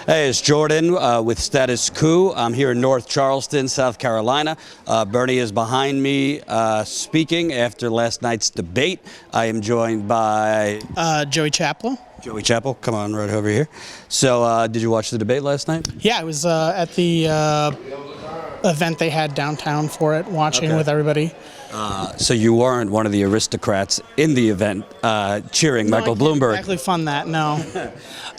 Hey, it's Jordan with Status Coup. I'm here in North Charleston, South Carolina. Bernie is behind me speaking after last night's debate. I am joined by Joey Chapel. Joey Chapel, come on right over here. So did you watch the debate last night? Yeah, I was at the event they had downtown for it, watching with everybody. So you weren't one of the aristocrats in the event cheering Michael Bloomberg. I exactly fund that, no.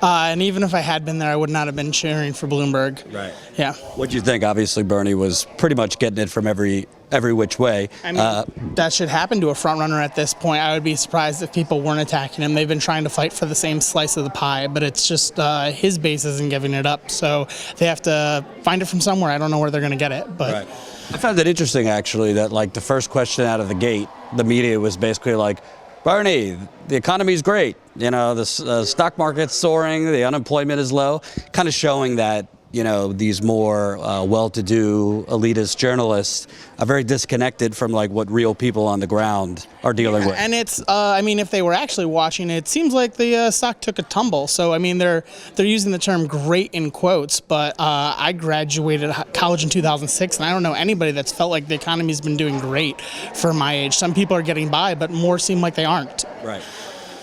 And even if I had been there, I would not have been cheering for Bloomberg. Right. Yeah. What do you think? Obviously, Bernie was pretty much getting it from every which way. I mean, that should happen to a front runner at this point. I would be surprised if people weren't attacking him. They've been trying to fight for the same slice of the pie, but it's just his base isn't giving it up. So they have to find it from somewhere. I don't know where they're going to get it, but. Right. I found it interesting, actually, that like the first question out of the gate, the media was basically like, Bernie, the economy's great. You know, the stock market's soaring, the unemployment is low, kind of showing that, you know, these more well-to-do elitist journalists are very disconnected from like what real people on the ground are dealing with. And it's, I mean, if they were actually watching it seems like the stock took a tumble. So, I mean, they're using the term great in quotes, but I graduated college in 2006, and I don't know anybody that's felt like the economy's been doing great for my age. Some people are getting by, but more seem like they aren't. Right.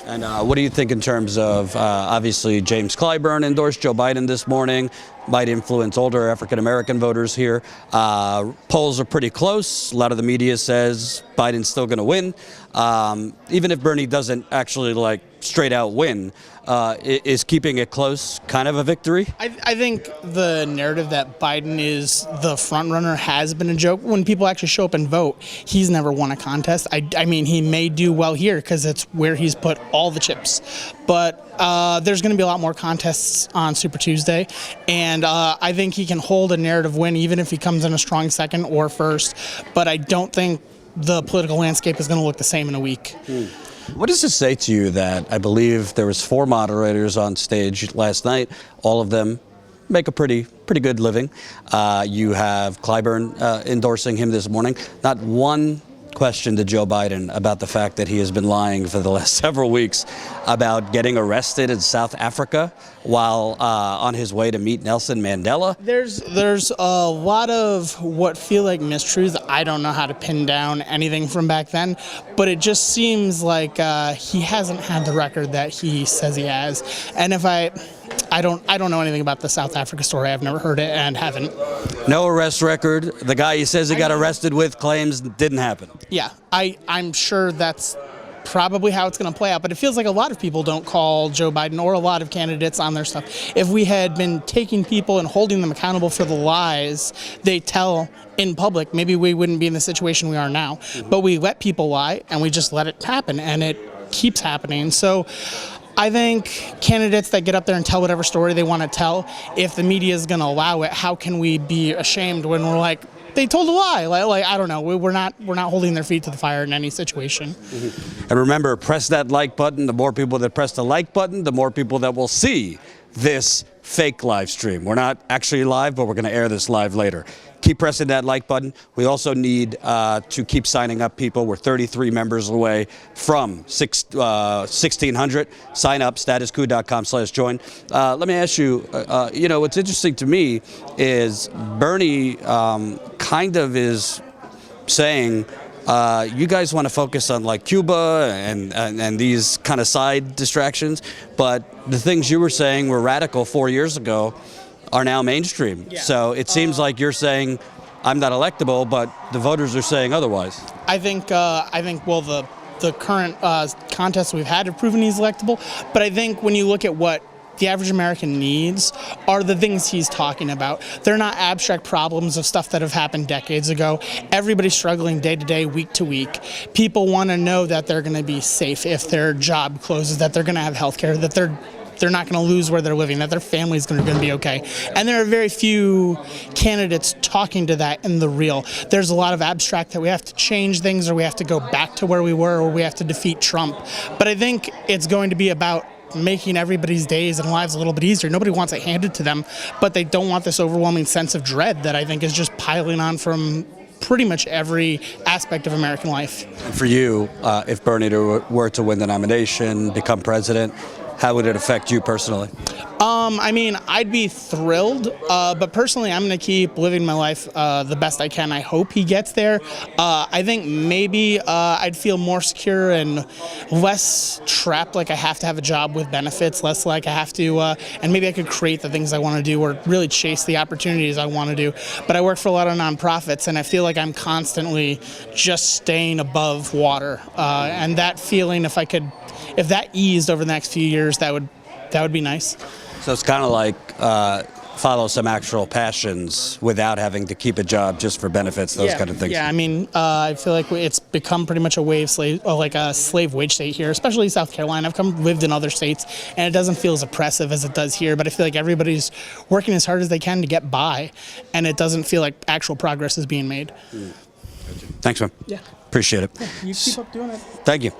And what do you think in terms of, obviously, James Clyburn endorsed Joe Biden this morning, might influence older African-American voters here. Polls are pretty close. A lot of the media says Biden's still going to win. Even if Bernie doesn't actually, like, straight out win, is keeping it close kind of a victory? I think the narrative that Biden is the front runner has been a joke. When people actually show up and vote, he's never won a contest. I mean, he may do well here because it's where he's put all the chips. But there's going to be a lot more contests on Super Tuesday. And I think he can hold a narrative win even if he comes in a strong second or first. But I don't think the political landscape is going to look the same in a week. What does it say to you that I believe there was 4 moderators on stage last night, all of them make a pretty good living. You have Clyburn endorsing him this morning. Not one question to Joe Biden about the fact that he has been lying for the last several weeks about getting arrested in South Africa while on his way to meet Nelson Mandela. There's a lot of what feel like mistruths. I don't know how to pin down anything from back then, but it just seems like he hasn't had the record that he says he has. And if I don't know anything about the South Africa story. I've never heard it and haven't. No arrest record. The guy he says he got arrested with claims didn't happen. Yeah, I'm sure that's probably how it's going to play out, but it feels like a lot of people don't call Joe Biden or a lot of candidates on their stuff. If we had been taking people and holding them accountable for the lies they tell in public, maybe we wouldn't be in the situation we are now. But we let people lie and we just let it happen, and it keeps happening. So I think candidates that get up there and tell whatever story they want to tell, if the media is going to allow it, how can we be ashamed when we're like, they told a lie? Like I don't know. We're not holding their feet to the fire in any situation. And remember, press that like button. The more people that press the like button, the more people that will see this fake live stream. We're not actually live, but we're going to air this live later. Keep pressing that like button. We also need to keep signing up people. We're 33 members away from 1,600. Sign up, statuscoup.com/join. Let me ask you, you know, what's interesting to me is Bernie kind of is saying, you guys want to focus on like Cuba and these kind of side distractions, but the things you were saying were radical 4 years ago are now mainstream. Yeah. So it seems like you're saying I'm not electable, but the voters are saying otherwise. I think well, the current contests we've had have proven he's electable, but I think when you look at what the average American needs are the things he's talking about. They're not abstract problems of stuff that have happened decades ago. Everybody's struggling day to day, week to week. People want to know that they're going to be safe if their job closes, that they're going to have health care, that they're not going to lose where they're living, that their family's going to be okay. And there are very few candidates talking to that in the real. There's a lot of abstract that we have to change things, or we have to go back to where we were, or we have to defeat Trump. But I think it's going to be about making everybody's days and lives a little bit easier. Nobody wants it handed to them, but they don't want this overwhelming sense of dread that I think is just piling on from pretty much every aspect of American life. And for you, if Bernie were to win the nomination, become president, how would it affect you personally? I mean, I'd be thrilled, but personally, I'm going to keep living my life the best I can. I hope he gets there. I think maybe I'd feel more secure and less trapped, like I have to have a job with benefits, less like I have to, and maybe I could create the things I want to do or really chase the opportunities I want to do. But I work for a lot of nonprofits, and I feel like I'm constantly just staying above water. And that feeling, if that eased over the next few years, that would be nice. So it's kind of like follow some actual passions without having to keep a job just for benefits, those kind of things. Yeah, I mean, I feel like it's become pretty much a slave wage state here, especially South Carolina. I've lived in other states, and it doesn't feel as oppressive as it does here, but I feel like everybody's working as hard as they can to get by, and it doesn't feel like actual progress is being made. Thanks, man. Yeah. Appreciate it. Yeah, you keep up doing it. Thank you.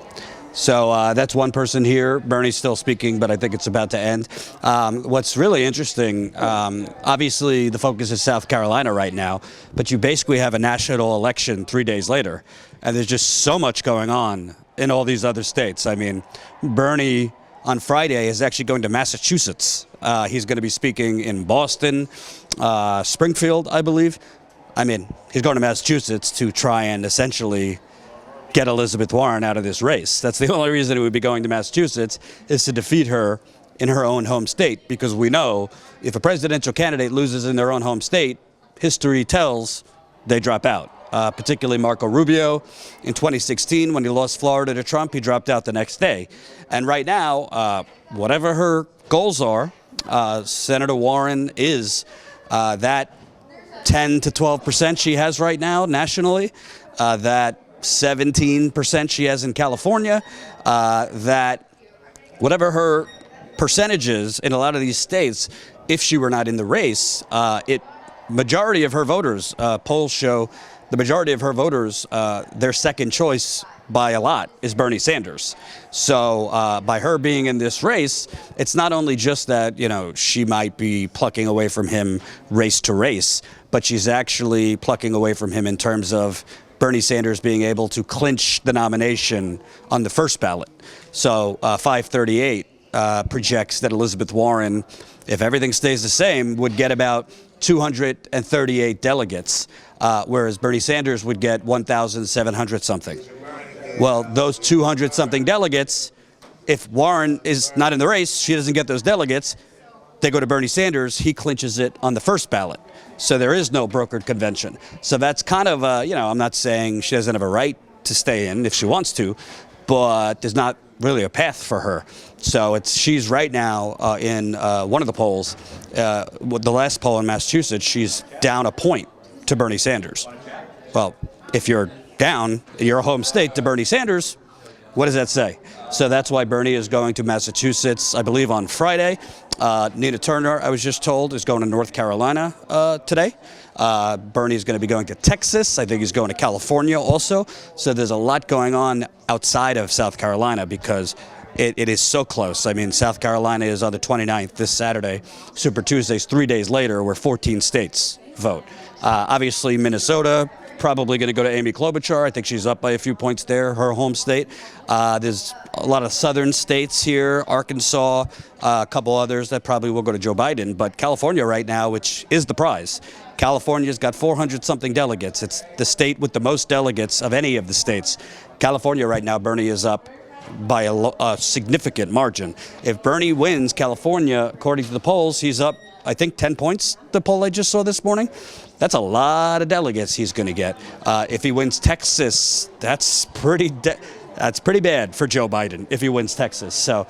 So that's one person here. Bernie's still speaking, but I think it's about to end. What's really interesting, obviously the focus is South Carolina right now, but you basically have a national election 3 days later, and there's just so much going on in all these other states. I mean, Bernie on Friday is actually going to Massachusetts. He's going to be speaking in Boston, Springfield, I believe. I mean, he's going to Massachusetts to try and essentially get Elizabeth Warren out of this race. That's the only reason it would be going to Massachusetts, is to defeat her in her own home state, because we know if a presidential candidate loses in their own home state, history tells they drop out. Particularly Marco Rubio in 2016, when he lost Florida to Trump, he dropped out the next day. And right now, whatever her goals are, Senator Warren is that 10 to 12% she has right now nationally, that 17% she has in California, that whatever her percentages in a lot of these states, if she were not in the race, majority of her voters, polls show the majority of her voters, their second choice by a lot is Bernie Sanders. So by her being in this race, it's not only just that, she might be plucking away from him race to race, but she's actually plucking away from him in terms of Bernie Sanders being able to clinch the nomination on the first ballot. So 538 projects that Elizabeth Warren, if everything stays the same, would get about 238 delegates, whereas Bernie Sanders would get 1,700 something. Well, those 200 something delegates, if Warren is not in the race, she doesn't get those delegates, they go to Bernie Sanders, he clinches it on the first ballot. So there is no brokered convention. So that's kind of, I'm not saying she doesn't have a right to stay in if she wants to, but there's not really a path for her. So she's right now in one of the polls, the last poll in Massachusetts, she's down a point to Bernie Sanders. Well, if you're down in your home state to Bernie Sanders, what does that say? So that's why Bernie is going to Massachusetts, I believe, on Friday. Nina Turner, I was just told, is going to North Carolina today. Bernie is going to be going to Texas. I think he's going to California also. So there's a lot going on outside of South Carolina because it is so close. I mean, South Carolina is on the 29th this Saturday. Super Tuesday's 3 days later, where 14 states vote. Obviously, Minnesota, probably going to go to Amy Klobuchar. I think she's up by a few points there, her home state. There's a lot of southern states here, Arkansas, a couple others that probably will go to Joe Biden. But California right now, which is the prize, California's got 400-something delegates. It's the state with the most delegates of any of the states. California right now, Bernie is up by a significant margin. If Bernie wins California, according to the polls, he's up, I think, 10 points, the poll I just saw this morning. That's a lot of delegates he's going to get. If he wins Texas, that's pretty bad for Joe Biden if he wins Texas. So,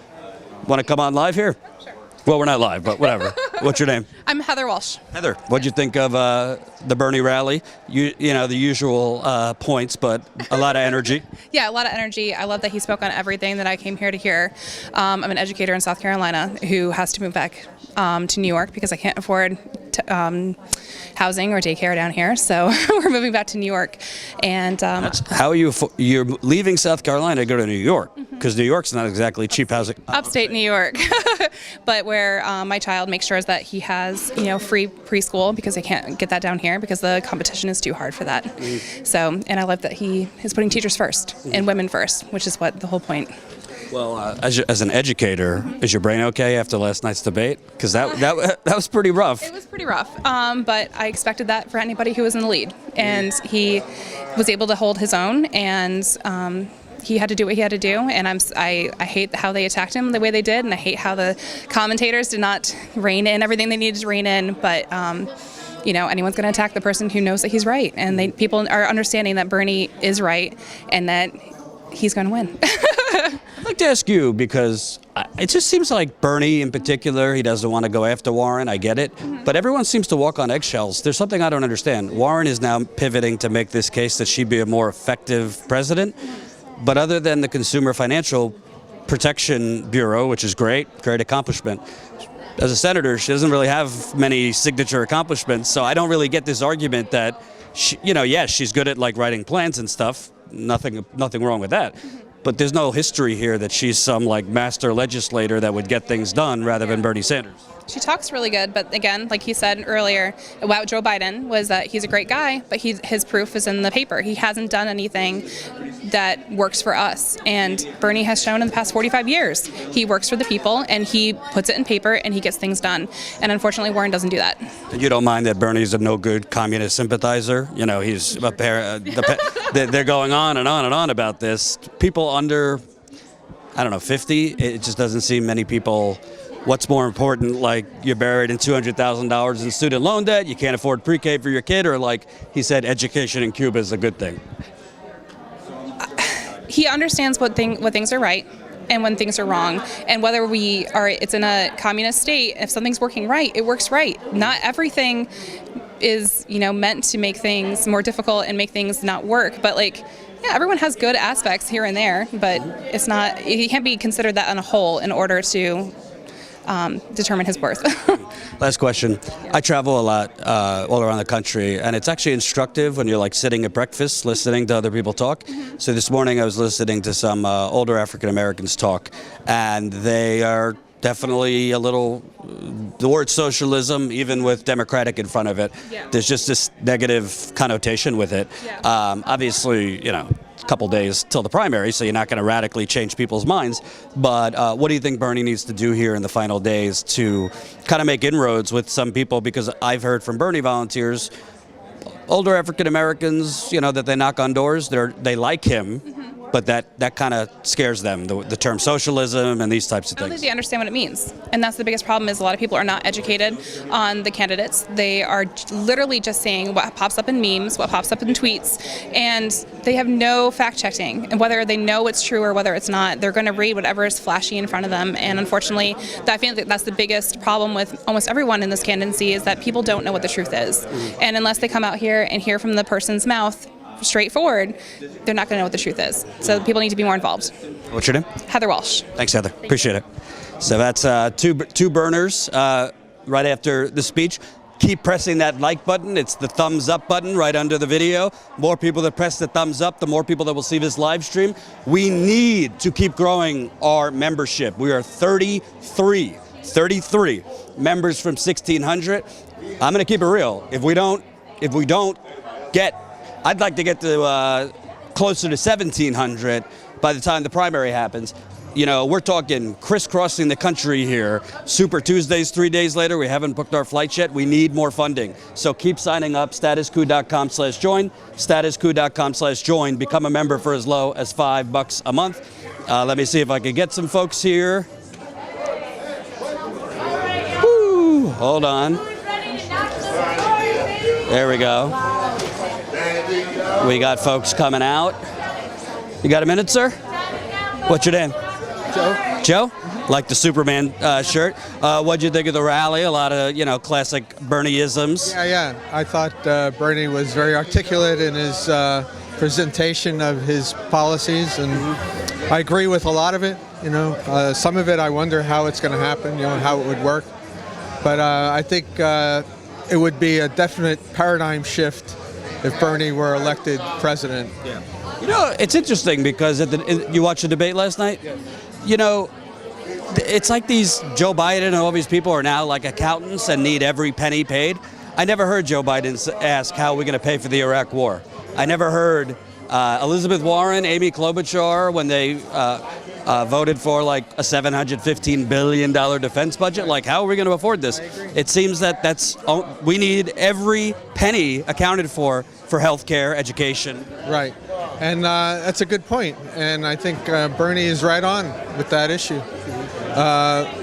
want to come on live here? Sure. Well, we're not live, but whatever. What's your name? I'm Heather Walsh. Heather, what'd you think of the Bernie rally? You know, the usual points, but a lot of energy. Yeah, a lot of energy. I love that he spoke on everything that I came here to hear. I'm an educator in South Carolina who has to move back to New York because I can't afford housing or daycare down here, so we're moving back to New York. And how are you're leaving South Carolina to go to New York? Because New York's not exactly cheap housing. Upstate New York, but where my child makes sure that he has free preschool because I can't get that down here because the competition is too hard for that. So, and I love that he is putting teachers first and women first, which is what the whole point. Well, as an educator, is your brain okay after last night's debate? Because that was pretty rough. It was pretty rough, but I expected that for anybody who was in the lead, and he was able to hold his own, and he had to do what he had to do. And I hate how they attacked him the way they did, and I hate how the commentators did not rein in everything they needed to rein in. But anyone's going to attack the person who knows that he's right, and people are understanding that Bernie is right and that he's going to win. I'd like to ask you, because it just seems like Bernie in particular, he doesn't want to go after Warren. I get it. But everyone seems to walk on eggshells. There's something I don't understand. Warren is now pivoting to make this case that she'd be a more effective president. But other than the Consumer Financial Protection Bureau, which is great accomplishment, as a senator, she doesn't really have many signature accomplishments. So I don't really get this argument that, yes, she's good at like writing plans and stuff. Nothing wrong with that. But there's no history here that she's some like master legislator that would get things done rather than Bernie Sanders. She talks really good, but again, like he said earlier about Joe Biden, was that he's a great guy, but his proof is in the paper. He hasn't done anything that works for us. And Bernie has shown in the past 45 years, he works for the people, and he puts it in paper, and he gets things done. And unfortunately, Warren doesn't do that. You don't mind that Bernie's a no-good communist sympathizer? He's they're going on and on and on about this. People under, 50, it just doesn't seem many people. What's more important, like you're buried in $200,000 in student loan debt, you can't afford pre-K for your kid, or like he said, education in Cuba is a good thing? He understands what things are right and when things are wrong, and whether it's in a communist state, if something's working right, it works right. Not everything is meant to make things more difficult and make things not work, but everyone has good aspects here and there, but it's not. He can't be considered that on a whole in order to determine his worth. Last question. I travel a lot all around the country, and it's actually instructive when you're sitting at breakfast listening to other people talk. So this morning I was listening to some older African Americans talk, and they are definitely a little, the word socialism, even with democratic in front of it, there's just this negative connotation with it. Obviously, a couple days till the primary, so you're not going to radically change people's minds. But what do you think Bernie needs to do here in the final days to kind of make inroads with some people? Because I've heard from Bernie volunteers, older African Americans, that they knock on doors, they like him. But that kind of scares them, the term socialism and these types of things. I don't think they understand what it means. And that's the biggest problem, is a lot of people are not educated on the candidates. They are literally just saying what pops up in memes, what pops up in tweets, and they have no fact-checking. And whether they know it's true or whether it's not, they're going to read whatever is flashy in front of them. And unfortunately, I feel that that's the biggest problem with almost everyone in this candidacy, is that people don't know what the truth is. And unless they come out here and hear from the person's mouth straightforward, they're not going to know what the truth is. So people need to be more involved. What's your name? Heather Walsh. Thanks, Heather. Appreciate it. So that's two burners right after the speech. Keep pressing that like button. It's the thumbs up button right under the video. More people that press the thumbs up, the more people that will see this live stream. We need to keep growing our membership. We are 33 members from 1,600. I'm going to keep it real. If we don't get, I'd like to get to closer to 1,700 by the time the primary happens. We're talking crisscrossing the country here. Super Tuesdays, 3 days later, we haven't booked our flights yet. We need more funding. So keep signing up, statuscoup.com/join, statuscoup.com/join. Become a member for as low as $5 a month. Let me see if I can get some folks here. Woo, hold on. There we go. We got folks coming out. You got a minute, sir? What's your name? Joe. Joe? Like the Superman shirt. What'd you think of the rally? A lot of, classic Bernie-isms. Yeah. I thought Bernie was very articulate in his presentation of his policies, and I agree with a lot of it. Some of it I wonder how it's going to happen, how it would work. But I think it would be a definite paradigm shift if Bernie were elected president. Yeah. It's interesting because you watched the debate last night? Yeah. It's like these Joe Biden and all these people are now like accountants and need every penny paid. I never heard Joe Biden ask, how are we going to pay for the Iraq war? I never heard Elizabeth Warren, Amy Klobuchar, when they voted for like a $715 billion defense budget. Like, how are we going to afford this? It seems that we need every penny accounted for healthcare, education. Right. And that's a good point. And I think Bernie is right on with that issue.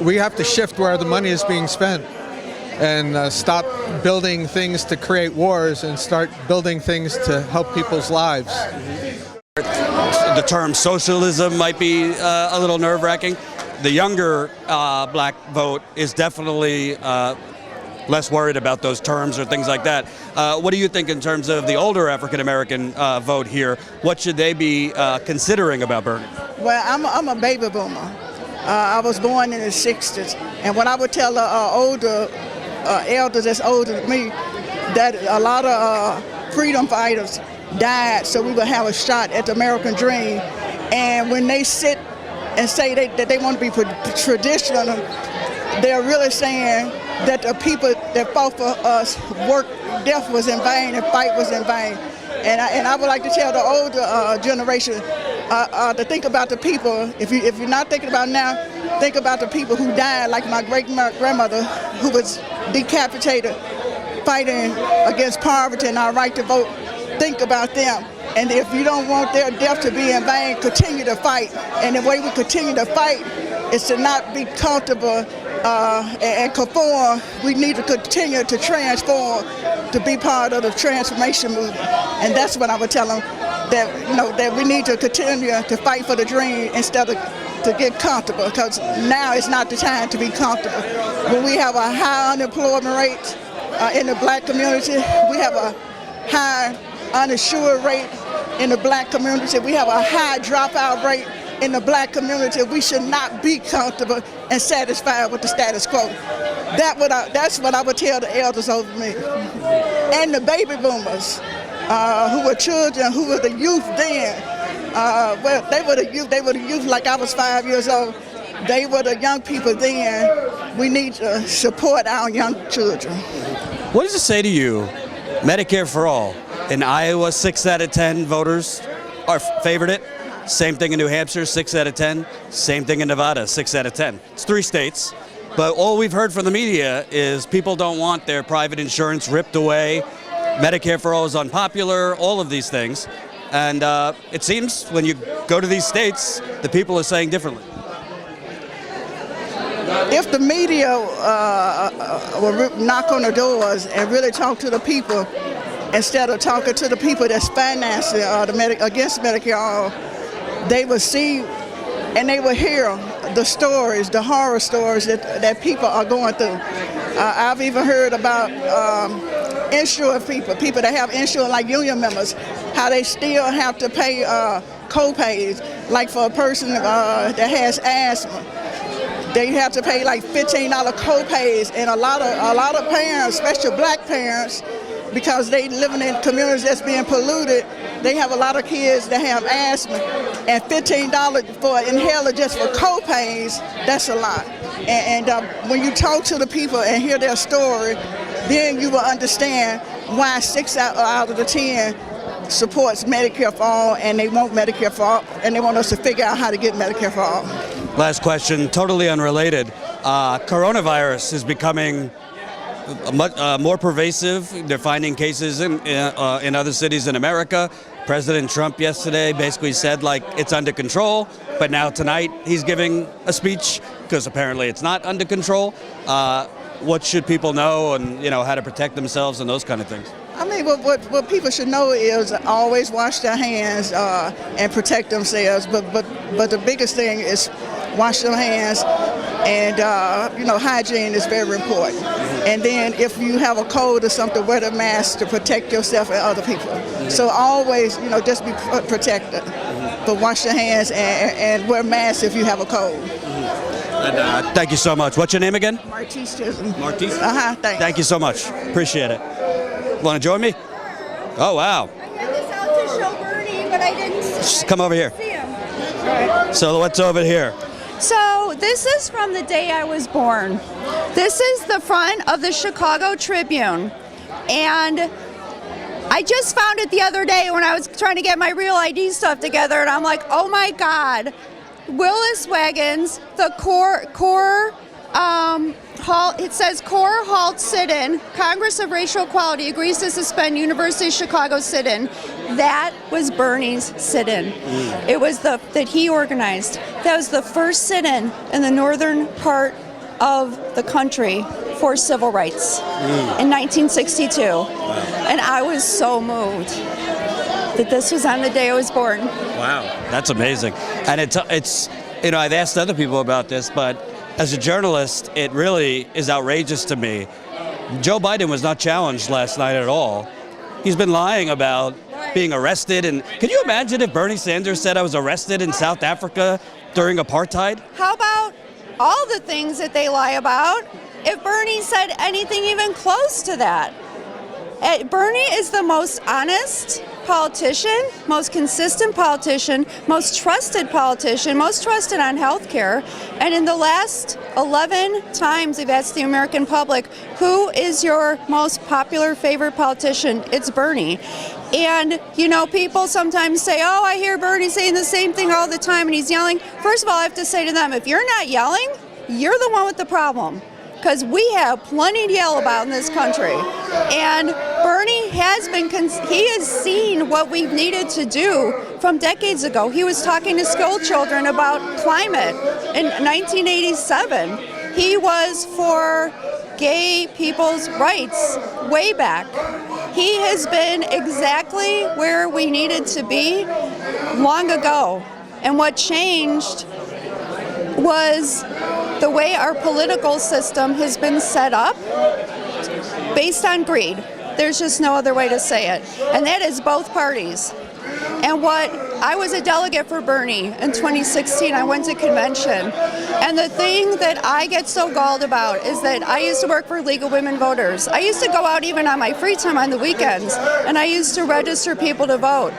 We have to shift where the money is being spent and stop building things to create wars and start building things to help people's lives. The term socialism might be a little nerve-wracking. The younger black vote is definitely less worried about those terms or things like that. What do you think in terms of the older African-American vote here? What should they be considering about Bernie? Well, I'm a baby boomer. I was born in the 60s. And what I would tell older elders that's older than me, that a lot of freedom fighters died so we would have a shot at the American dream. And when they sit and say that they want to be traditional, they're really saying that the people that fought for us, death was in vain and fight was in vain. And I would like to tell the older generation to think about the people. If you're not thinking about now, think about the people who died, like my great-grandmother who was decapitated fighting against poverty and our right to vote. Think about them. And if you don't want their death to be in vain, continue to fight. And the way we continue to fight is to not be comfortable and conform. We need to continue to transform, to be part of the transformation movement. And that's what I would tell them, that we need to continue to fight for the dream instead of to get comfortable, because now is not the time to be comfortable. When we have a high unemployment rate in the black community, we have a high uninsured rate in the black community, we have a high dropout rate in the black community. We should not be comfortable and satisfied with the status quo. That's what I would tell the elders over me. And the baby boomers, who were children, who were the youth then. Well, they were the youth like I was 5 years old. They were the young people then. We need to support our young children. What does it say to you, Medicare for all? In Iowa, 6 out of 10 voters favored it. Same thing in New Hampshire, 6 out of 10. Same thing in Nevada, 6 out of 10. It's 3 states. But all we've heard from the media is people don't want their private insurance ripped away. Medicare for all is unpopular, all of these things. And it seems when you go to these states, the people are saying differently. If the media will knock on the doors and really talk to the people, instead of talking to the people that's financing against Medicare, they will see and they will hear the stories, the horror stories that people are going through. I've even heard about insured people that have insurance, like union members, how they still have to pay co-pays. Like for a person that has asthma, they have to pay like $15 co-pays, and a lot of parents, especially black parents, because they living in communities that's being polluted, they have a lot of kids that have asthma, and $15 for an inhaler just for co-pays, that's a lot. And when you talk to the people and hear their story, then you will understand why 6 out of the 10 supports Medicare for all, and they want Medicare for all, and they want us to figure out how to get Medicare for all. Last question, totally unrelated. Coronavirus is becoming more pervasive. They're finding cases in other cities in America. President Trump yesterday basically said like it's under control, but now tonight he's giving a speech because apparently it's not under control. What should people know, and how to protect themselves and those kind of things? I mean, what people should know is always wash their hands and protect themselves. But the biggest thing is wash their hands, and hygiene is very important. And then if you have a cold or something, wear the mask to protect yourself and other people. So always, just be protected. But wash your hands and wear masks if you have a cold. And, thank you so much. What's your name again? Martise Chisholm. Martise? Thanks. Thank you so much. Appreciate it. Want to join me? Oh, wow. I had this out to show Bernie, but I didn't Just come over here. see him. So what's over here? So this is from the day I was born. This is the front of the Chicago Tribune. And I just found it the other day when I was trying to get my real ID stuff together, and I'm like, oh my God, Willis wagons, the it says core halt sit-in. Congress of Racial Equality agrees to suspend University of Chicago sit-in. That was Bernie's sit-in. It was that he organized. That was the first sit-in in the northern part of the country for civil rights in 1962. And I was so moved that this was on the day I was born. Wow, that's amazing. And it's I've asked other people about this, but as a journalist, it really is outrageous to me. Joe Biden was not challenged last night at all. He's been lying about being arrested. And can you imagine if Bernie Sanders said I was arrested in South Africa during apartheid? How about all the things that they lie about if Bernie said anything even close to that? Bernie is the most honest politician, most consistent politician, most trusted on health care. And in the last 11 times we've asked the American public, who is your most popular favorite politician? It's Bernie. And, people sometimes say, oh, I hear Bernie saying the same thing all the time and he's yelling. First of all, I have to say to them, if you're not yelling, you're the one with the problem. Because we have plenty to yell about in this country. And Bernie has seen what we've needed to do from decades ago. He was talking to school children about climate in 1987. He was for gay people's rights way back. He has been exactly where we needed to be long ago. And what changed was the way our political system has been set up based on greed. There's just no other way to say it. And that is both parties. And I was a delegate for Bernie in 2016. I went to convention. And the thing that I get so galled about is that I used to work for League of Women Voters. I used to go out even on my free time on the weekends, and I used to register people to vote.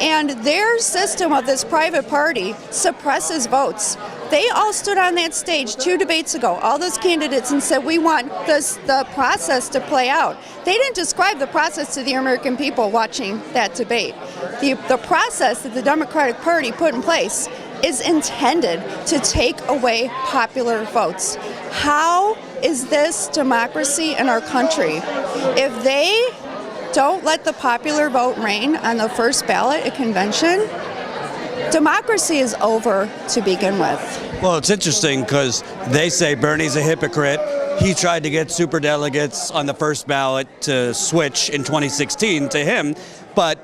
And their system of this private party suppresses votes. They all stood on that stage 2 debates ago, all those candidates, and said, we want the process to play out. They didn't describe the process to the American people watching that debate. The process that the Democratic Party put in place is intended to take away popular votes. How is this democracy in our country? If they don't let the popular vote reign on the first ballot at convention, democracy is over to begin with. Well, it's interesting because they say Bernie's a hypocrite. He tried to get superdelegates on the first ballot to switch in 2016 to him, but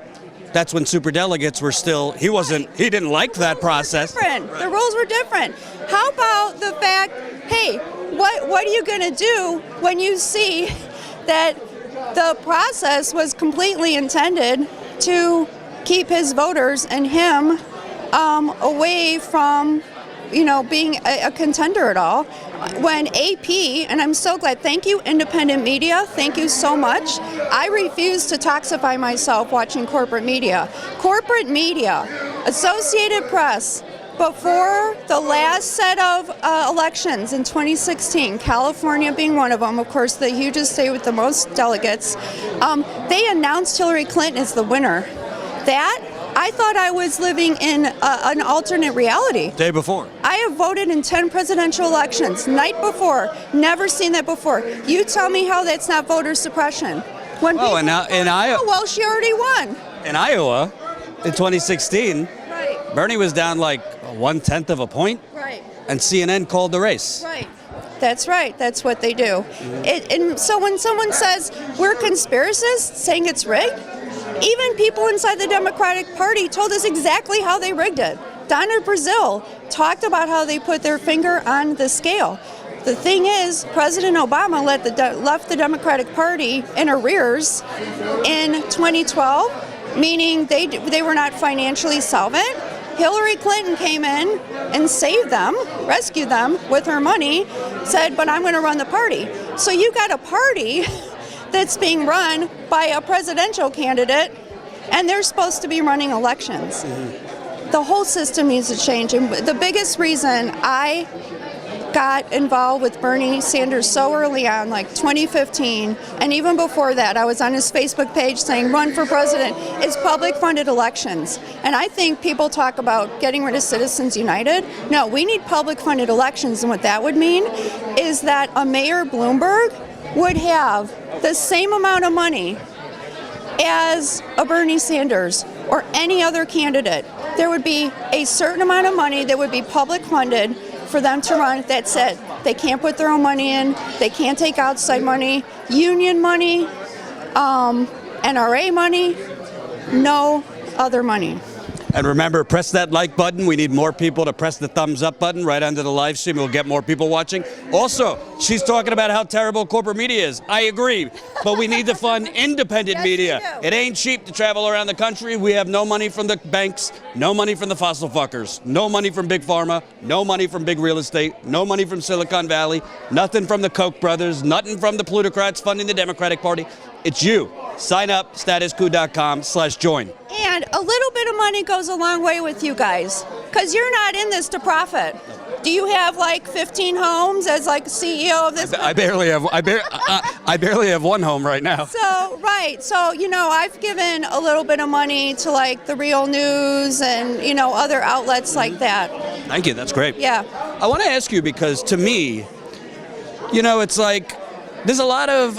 that's when superdelegates were still, he didn't like that process. The rules were different. How about the fact, hey, what are you going to do when you see that the process was completely intended to keep his voters and him away from, being a contender at all? When AP, and I'm so glad, thank you independent media, thank you so much. I refuse to toxify myself watching corporate media. Corporate media, Associated Press, before the last set of elections in 2016, California being one of them, of course, the hugest state with the most delegates, they announced Hillary Clinton as the winner. I thought I was living in an alternate reality. Day before. I have voted in 10 presidential elections, night before, never seen that before. You tell me how that's not voter suppression. In Iowa. Well, she already won. In Iowa, in 2016, right. Bernie was down like 1/10 of a point. Right. And CNN called the race. Right. That's right. That's what they do. And so when someone says we're conspiracists, saying it's rigged, even people inside the Democratic Party told us exactly how they rigged it. Donna Brazile talked about how they put their finger on the scale. The thing is, President Obama left the Democratic Party in arrears in 2012, meaning they were not financially solvent. Hillary Clinton came in and saved them, rescued them with her money, said, but I'm going to run the party. So you got a party that's being run by a presidential candidate, and they're supposed to be running elections. The whole system needs to change. And the biggest reason I got involved with Bernie Sanders so early on, like 2015, and even before that, I was on his Facebook page saying, run for president, is public funded elections. And I think people talk about getting rid of Citizens United. No, we need public funded elections, and what that would mean is that a Mayor Bloomberg would have the same amount of money as a Bernie Sanders or any other candidate. There would be a certain amount of money that would be public funded for them to run. That's it. They can't put their own money in. They can't take outside money, union money, NRA money, no other money. And remember, press that like button. We need more people to press the thumbs up button right under the live stream. We'll get more people watching. Also, she's talking about how terrible corporate media is. I agree, but we need to fund independent Yes, media. you do. It ain't cheap to travel around the country. We have no money from the banks, no money from the fossil fuckers, no money from Big Pharma, no money from big real estate, no money from Silicon Valley, nothing from the Koch brothers, nothing from the plutocrats funding the Democratic Party. It's you. Sign up, statuscoup.com/join. And a little bit of money goes a long way with you guys, because you're not in this to profit. Do you have like 15 homes as like CEO of this? I barely have one home right now. So, right. So, I've given a little bit of money to like the Real News and, other outlets like that. Thank you. That's great. Yeah. I want to ask you because to me, it's like there's a lot of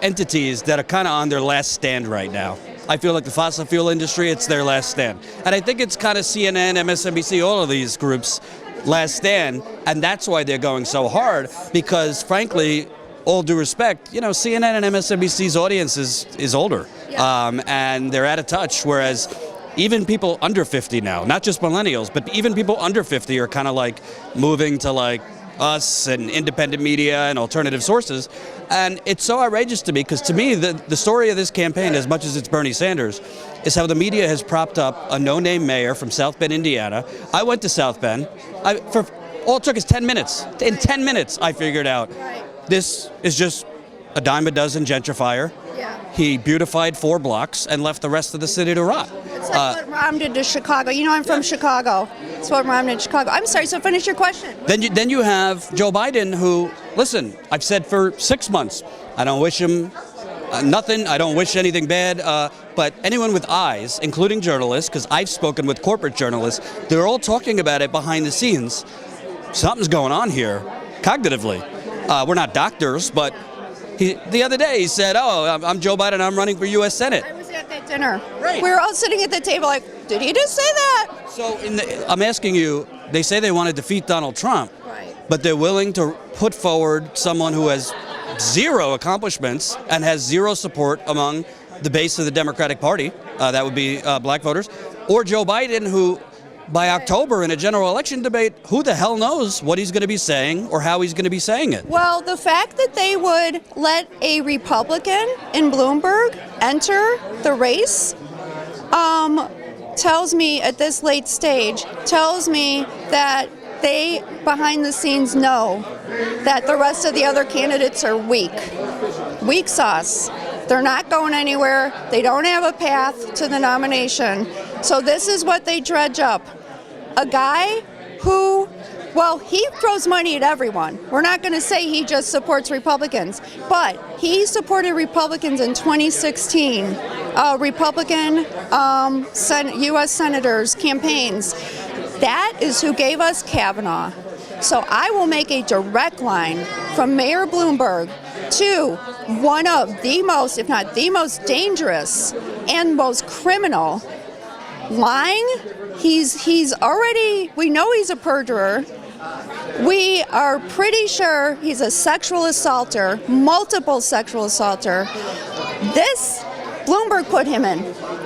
entities that are kind of on their last stand right now. I feel like the fossil fuel industry, it's their last stand. And I think it's kind of CNN, MSNBC, all of these groups' last stand. And that's why they're going so hard because, frankly, all due respect, CNN and MSNBC's audience is older. Yeah. And they're out of touch, whereas even people under 50 now, not just millennials, but even people under 50 are kind of like moving to like us and independent media and alternative sources. And it's so outrageous to me because to me the story of this campaign, as much as it's Bernie Sanders, is how the media has propped up a no-name mayor from South Bend, Indiana. I went to South Bend. All it took is 10 minutes. In 10 minutes I figured out this is just a dime a dozen gentrifier. Yeah. He beautified 4 blocks and left the rest of the city to rot. It's like what Rahm did to Chicago. I'm from Chicago. It's what Rahm did to Chicago. I'm sorry, so finish your question. Then you have Joe Biden, who, listen, I've said for 6 months, I don't wish him nothing. I don't wish anything bad. But anyone with eyes, including journalists, because I've spoken with corporate journalists, they're all talking about it behind the scenes. Something's going on here, cognitively. We're not doctors, but the other day he said, I'm Joe Biden, I'm running for U.S. Senate. I was at that dinner. Right. We were all sitting at the table like, did he just say that? So I'm asking you, they say they want to defeat Donald Trump, Right. but they're willing to put forward someone who has 0 accomplishments and has 0 support among the base of the Democratic Party, that would be black voters, or Joe Biden, who by October in a general election debate, who the hell knows what he's going to be saying or how he's going to be saying it. Well, the fact that they would let a Republican in Bloomberg enter the race tells me at this late stage, tells me that they behind the scenes know that the rest of the other candidates are weak. Weak sauce. They're not going anywhere. They don't have a path to the nomination. So this is what they dredge up. A guy who, he throws money at everyone. We're not going to say he just supports Republicans, but he supported Republicans in 2016, Republican U.S. senators' campaigns. That is who gave us Kavanaugh. So I will make a direct line from Mayor Bloomberg to one of the most, if not the most dangerous and most criminal, lying. He's already, we know he's a perjurer. We are pretty sure he's a sexual assaulter, multiple sexual assaulter. This, Bloomberg put him in.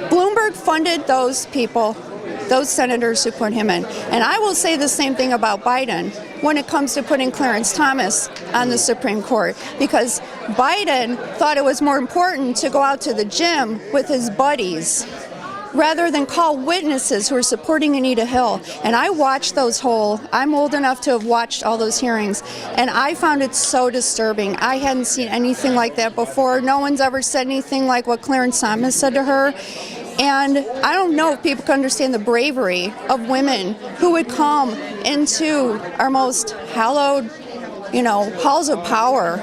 Bloomberg funded those people, those senators who put him in. And I will say the same thing about Biden when it comes to putting Clarence Thomas on the Supreme Court, because Biden thought it was more important to go out to the gym with his buddies rather than call witnesses who are supporting Anita Hill. And I watched I'm old enough to have watched all those hearings, and I found it so disturbing. I hadn't seen anything like that before. No one's ever said anything like what Clarence Thomas said to her. And I don't know if people can understand the bravery of women who would come into our most hallowed, halls of power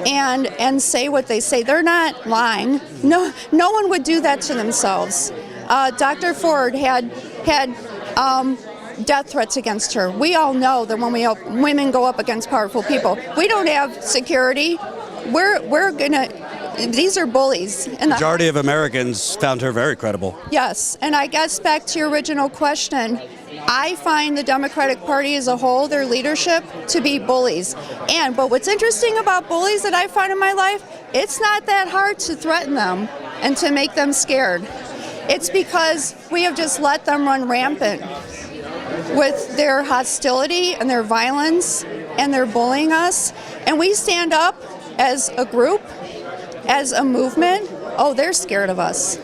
and say what they say. They're not lying. No one would do that to themselves. Dr. Ford had death threats against her. We all know that when women go up against powerful people, we don't have security. We're gonna. These are bullies. And The majority of Americans found her very credible. yes, and I guess back to your original question, I find the Democratic Party as a whole, their leadership, to be bullies. But what's interesting about bullies that I find in my life, it's not that hard to threaten them and to make them scared. It's because we have just let them run rampant with their hostility and their violence and their bullying us. And we stand up as a group, as a movement. Oh, they're scared of us.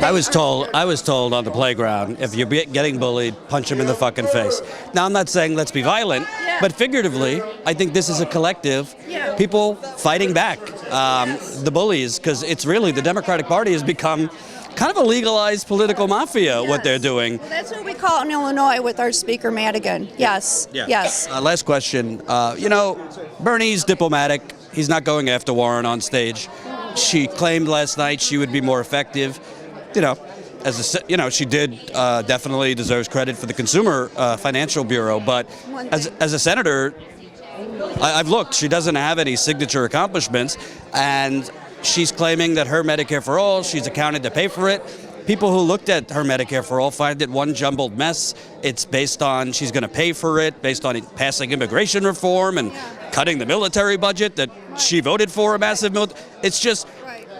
I was told on the playground, if you're getting bullied, punch him in the fucking face. Now, I'm not saying let's be violent, but figuratively, I think this is a collective, people fighting back, the bullies, because it's really, the Democratic Party has become kind of a legalized political mafia, what they're doing. Well, that's what we call it in Illinois with our Speaker Madigan. Yes, yes. Last question. Bernie's diplomatic. He's not going after Warren on stage. She claimed last night she would be more effective. She did definitely deserves credit for the Consumer Financial Bureau, but as a senator, I've looked. She doesn't have any signature accomplishments, and she's claiming that her Medicare for All, she's accounted to pay for it. People who looked at her Medicare for All find it one jumbled mess. It's based on she's going to pay for it, based on passing immigration reform and cutting the military budget that she voted for, a massive military. It's just,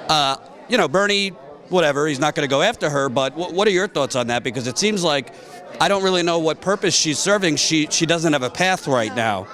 Bernie, whatever, he's not going to go after her, but what are your thoughts on that? Because it seems like I don't really know what purpose she's serving. She doesn't have a path right now.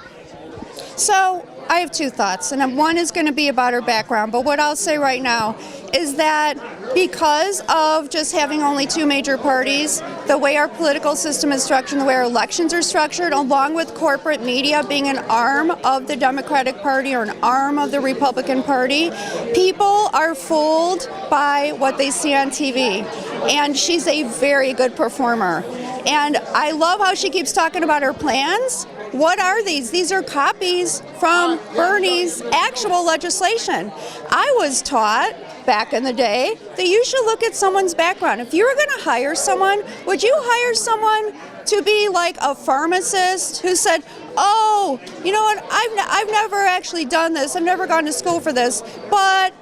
So I have two thoughts, and one is going to be about her background, but what I'll say right now is that because of just having only two major parties, the way our political system is structured, the way our elections are structured, along with corporate media being an arm of the Democratic Party or an arm of the Republican Party, people are fooled by what they see on TV. And she's a very good performer. And I love how she keeps talking about her plans. What are these? These are copies from Bernie's actual legislation. I was taught back in the day that you should look at someone's background. If you were going to hire someone, would you hire someone to be like a pharmacist who said, oh, you know what, I've never actually done this, I've never gone to school for this, but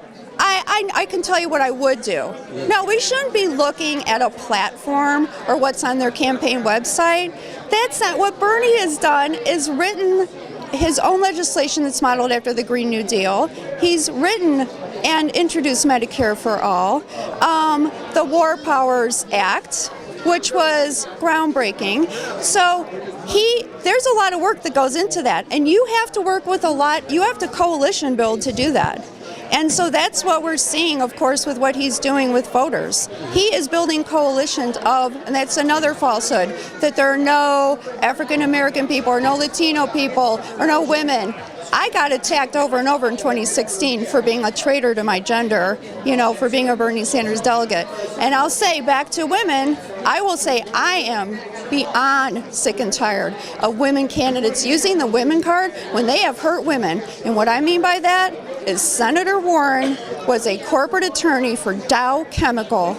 I can tell you what I would do. No, we shouldn't be looking at a platform or what's on their campaign website. That's not what Bernie has done, is written his own legislation that's modeled after the Green New Deal. He's written and introduced Medicare for All, the War Powers Act, which was groundbreaking. So there's a lot of work that goes into that, and you have to work with you have to coalition build to do that. And so that's what we're seeing, of course, with what he's doing with voters. He is building coalitions and that's another falsehood, that there are no African-American people or no Latino people or no women. I got attacked over and over in 2016 for being a traitor to my gender, for being a Bernie Sanders delegate. And I'll say, back to women, I will say I am beyond sick and tired of women candidates using the women card when they have hurt women. And what I mean by that is Senator Warren was a corporate attorney for Dow Chemical.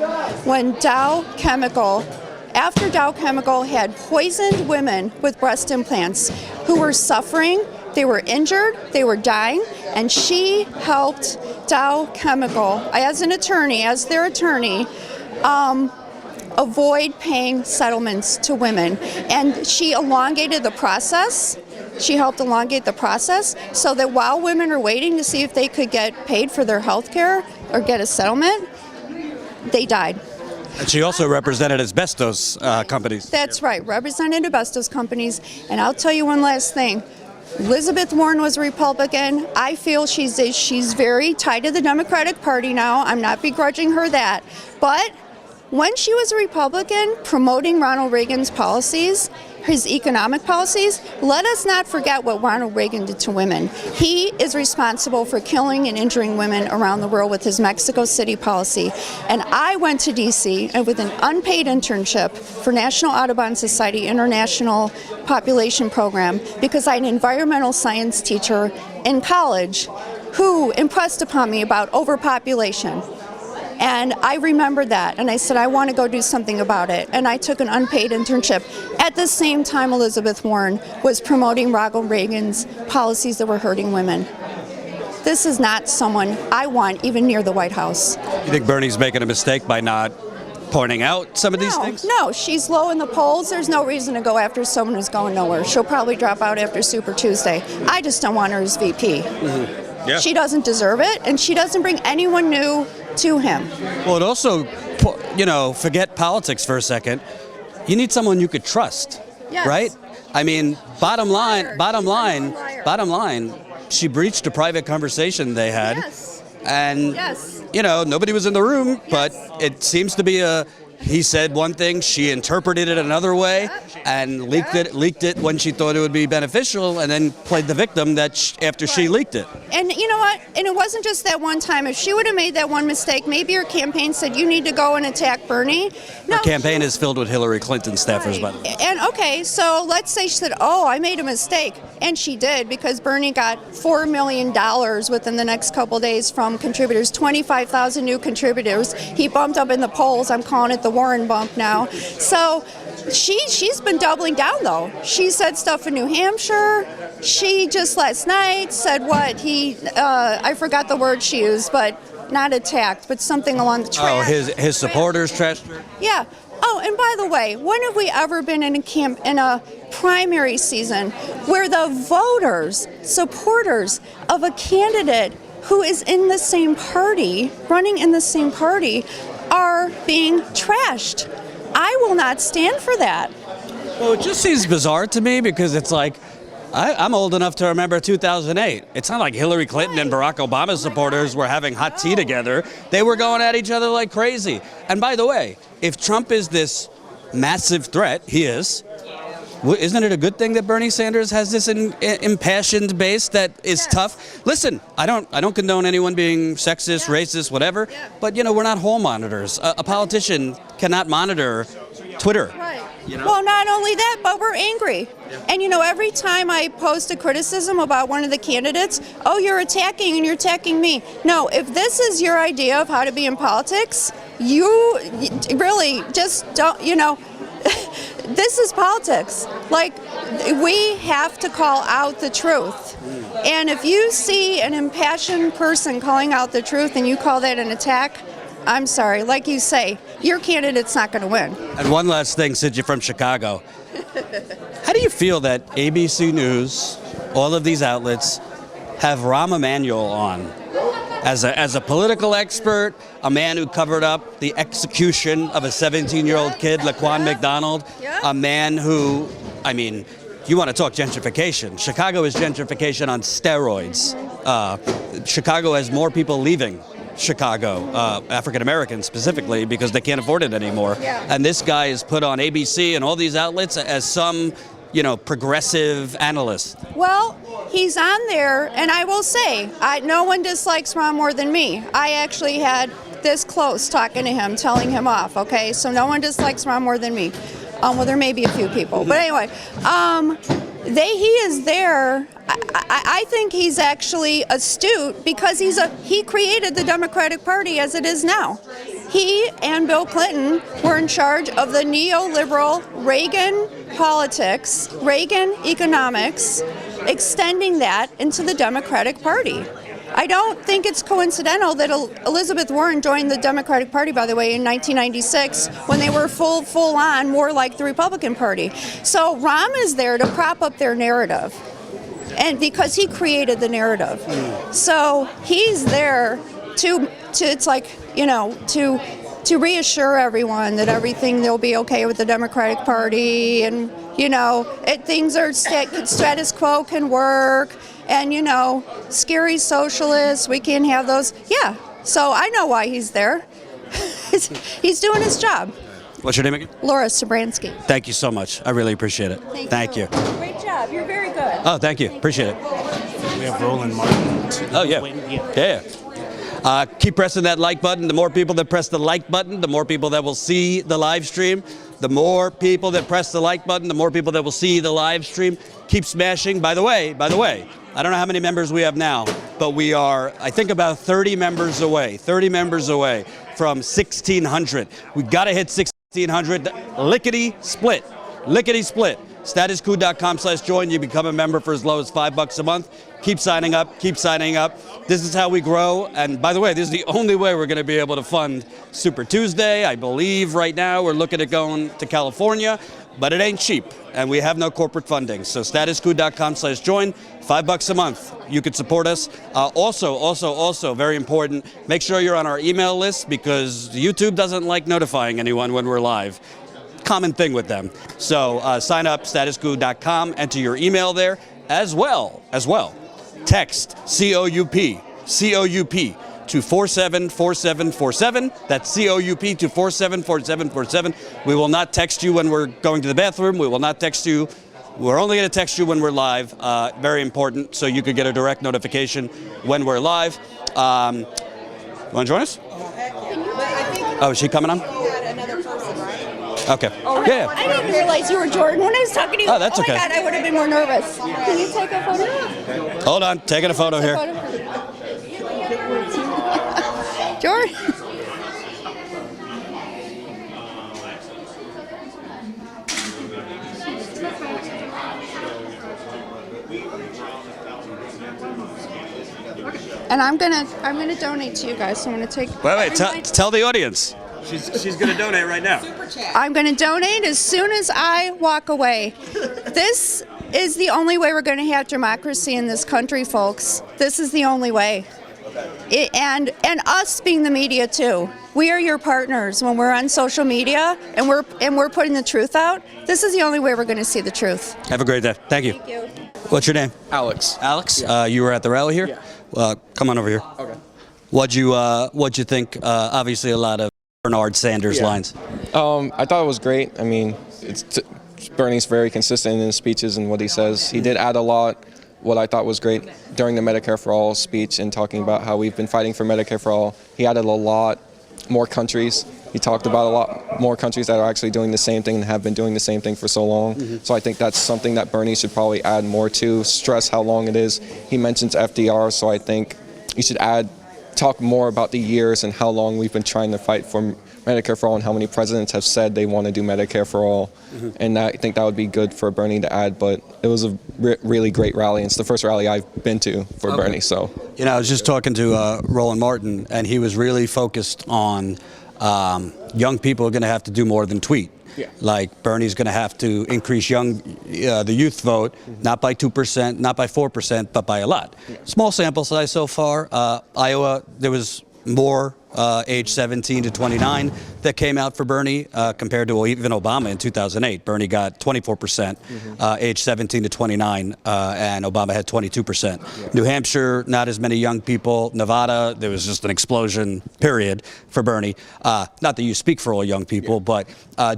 After Dow Chemical had poisoned women with breast implants who were suffering, they were injured, they were dying, and she helped Dow Chemical, as their attorney, avoid paying settlements to women. And she elongated the process. She helped elongate the process so that while women are waiting to see if they could get paid for their health care or get a settlement, they died. And she also represented asbestos companies. That's right, represented asbestos companies. And I'll tell you one last thing. Elizabeth Warren was a Republican. I feel she's very tied to the Democratic Party now. I'm not begrudging her that. But when she was a Republican promoting Ronald Reagan's policies, his economic policies, let us not forget what Ronald Reagan did to women. He is responsible for killing and injuring women around the world with his Mexico City policy. And I went to D.C. and with an unpaid internship for National Audubon Society International Population Program because I had an environmental science teacher in college who impressed upon me about overpopulation. And I remembered that, and I said, I want to go do something about it. And I took an unpaid internship. At the same time, Elizabeth Warren was promoting Ronald Reagan's policies that were hurting women. This is not someone I want even near the White House. You think Bernie's making a mistake by not pointing out some of these things? No, she's low in the polls. There's no reason to go after someone who's going nowhere. She'll probably drop out after Super Tuesday. I just don't want her as VP. Mm-hmm. Yeah. She doesn't deserve it, and she doesn't bring anyone new to him. Well, it also, forget politics for a second. You need someone you could trust, Yes. right? I mean, bottom line, she breached a private conversation they had. Yes. And, Yes. nobody was in the room, Yes. but it seems to be he said one thing, she interpreted it another way, and leaked it when she thought it would be beneficial, and then played the victim after she leaked it. And you know what? And it wasn't just that one time. If she would have made that one mistake, maybe her campaign said, you need to go and attack Bernie. No. Her campaign is filled with Hillary Clinton staffers, by the way. And okay, so let's say she said, oh, I made a mistake. And she did, because Bernie got $4 million within the next couple days from contributors, 25,000 new contributors. He bumped up in the polls. I'm calling it the Warren bump now. So she's been doubling down, though. She said stuff in New Hampshire. She just last night said I forgot the word she used, but not attacked, but something along the track. Oh, his supporters trashed her? Yeah. Oh, and by the way, when have we ever been in a primary season where the voters, supporters of a candidate who is in the same party, running in the same party, are being trashed? I will not stand for that. Well, it just seems bizarre to me because it's like, I'm old enough to remember 2008. It's not like Hillary Clinton and Barack Obama supporters were having hot tea together. They were going at each other like crazy. And by the way, if Trump is this massive threat, he is, isn't it a good thing that Bernie Sanders has this impassioned base that is tough? Listen, I don't condone anyone being sexist, racist, whatever, but we're not hall monitors. A politician cannot monitor Twitter. Right. Well, not only that, but we're angry. And every time I post a criticism about one of the candidates, oh, you're attacking me. No, if this is your idea of how to be in politics, you really just don't, this is politics. Like, we have to call out the truth. And if you see an impassioned person calling out the truth and you call that an attack, I'm sorry, like you say, your candidate's not going to win. And one last thing, since you're from Chicago. How do you feel that ABC News, all of these outlets, have Rahm Emanuel on as a political expert, a man who covered up the execution of a 17-year-old kid, Laquan McDonald, a man who, you want to talk gentrification. Chicago is gentrification on steroids. Chicago has more people leaving Chicago, African-Americans specifically, because they can't afford it anymore. Yeah. And this guy is put on ABC and all these outlets as some, progressive analyst. Well, he's on there, and I will say, no one dislikes Ron more than me. I actually had this close talking to him, telling him off, okay? So no one dislikes Ron more than me. Well, there may be a few people. But anyway, he is there. I think he's actually astute because he created the Democratic Party as it is now. He and Bill Clinton were in charge of the neoliberal Reagan politics, Reagan economics, extending that into the Democratic Party. I don't think it's coincidental that Elizabeth Warren joined the Democratic Party, by the way, in 1996 when they were full on, more like the Republican Party. So Rahm is there to prop up their narrative, and because he created the narrative. So he's there to reassure everyone that they'll be okay with the Democratic Party, and things are status quo can work. And, scary socialists, we can't have those. Yeah, so I know why he's there. he's doing his job. What's your name again? Laura Sobransky. Thank you so much. I really appreciate it. Thank you. Great job. You're very good. Oh, thank you. Appreciate it. We have Roland Martin. Oh, yeah. Yeah. Keep pressing that like button. The more people that press the like button, the more people that will see the live stream. The more people that press the like button, the more people that will see the live stream. Keep smashing. By the way, I don't know how many members we have now, but we are, I think, about 30 members away from 1,600. We got to hit 1,600. Lickety split. StatusCou.com/join. You become a member for as low as $5 a month. Keep signing up. This is how we grow. And by the way, this is the only way we're going to be able to fund Super Tuesday. I believe right now we're looking at going to California, but it ain't cheap. And we have no corporate funding. So StatusCou.com/join. $5 a month. You could support us. Also, very important, make sure you're on our email list because YouTube doesn't like notifying anyone when we're live. Common thing with them. So sign up, statuscou.com, enter your email there as well. Text COUP to 474747. That's COUP to 474747. We will not text you when we're going to the bathroom. We will not text you. We're only going to text you when we're live. Very important, so you could get a direct notification when we're live. Want to join us? Oh, is she coming on? Okay. Yeah. I didn't realize you were Jordan when I was talking to you. Oh, that's okay. Oh my God, I would have been more nervous. Can you take a photo? Hold on, taking a photo here. Jordan. And I'm gonna donate to you guys. So I'm gonna take. Wait. Tell the audience. She's gonna donate right now. I'm gonna donate as soon as I walk away. This is the only way we're gonna have democracy in this country, folks. This is the only way. And us being the media too. We are your partners when we're on social media and we're putting the truth out. This is the only way we're going to see the truth. Have a great day. Thank you. Thank you. What's your name? Alex. Alex. Yeah. You were at the rally here. Yeah. Come on over here. Okay. What'd you think? Obviously, a lot of Bernard Sanders lines. I thought it was great. I mean, Bernie's very consistent in his speeches and what he says. He did add a lot. What I thought was great during the Medicare for All speech and talking about how we've been fighting for Medicare for All, he added a lot more countries. He talked about a lot more countries that are actually doing the same thing and have been doing the same thing for so long. So I think that's something that Bernie should probably add more to, stress how long it is. He mentions FDR, so I think you should talk more about the years and how long we've been trying to fight for Medicare for All and how many presidents have said they want to do Medicare for All. And I think that would be good for Bernie to add, but it was a really great rally. It's the first rally I've been to for Bernie. So, you know, I was just talking to Roland Martin, and he was really focused on young people are going to have to do more than tweet. Yeah. Like Bernie's going to have to increase the youth vote, not by 2%, not by 4%, but by a lot. Yeah. Small sample size so far. Iowa, there was more age 17 to 29 that came out for Bernie compared to even Obama in 2008. Bernie got 24% age 17 to 29, and Obama had 22%. Yeah. New Hampshire, not as many young people. Nevada, there was just an explosion, period, for Bernie. Not that you speak for all young people, but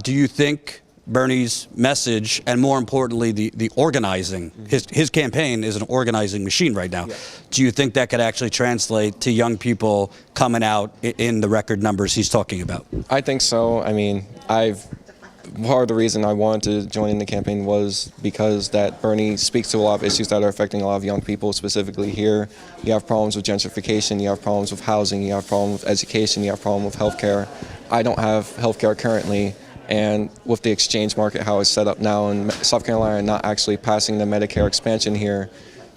do you think Bernie's message, and more importantly, the organizing, his campaign is an organizing machine right now. Yeah. Do you think that could actually translate to young people coming out in the record numbers he's talking about? I think so. I mean, part of the reason I wanted to join in the campaign was because that Bernie speaks to a lot of issues that are affecting a lot of young people, specifically here. You have problems with gentrification, you have problems with housing, you have problems with education, you have problems with healthcare. I don't have healthcare currently. And with the exchange market, how it's set up now in South Carolina, not actually passing the Medicare expansion here,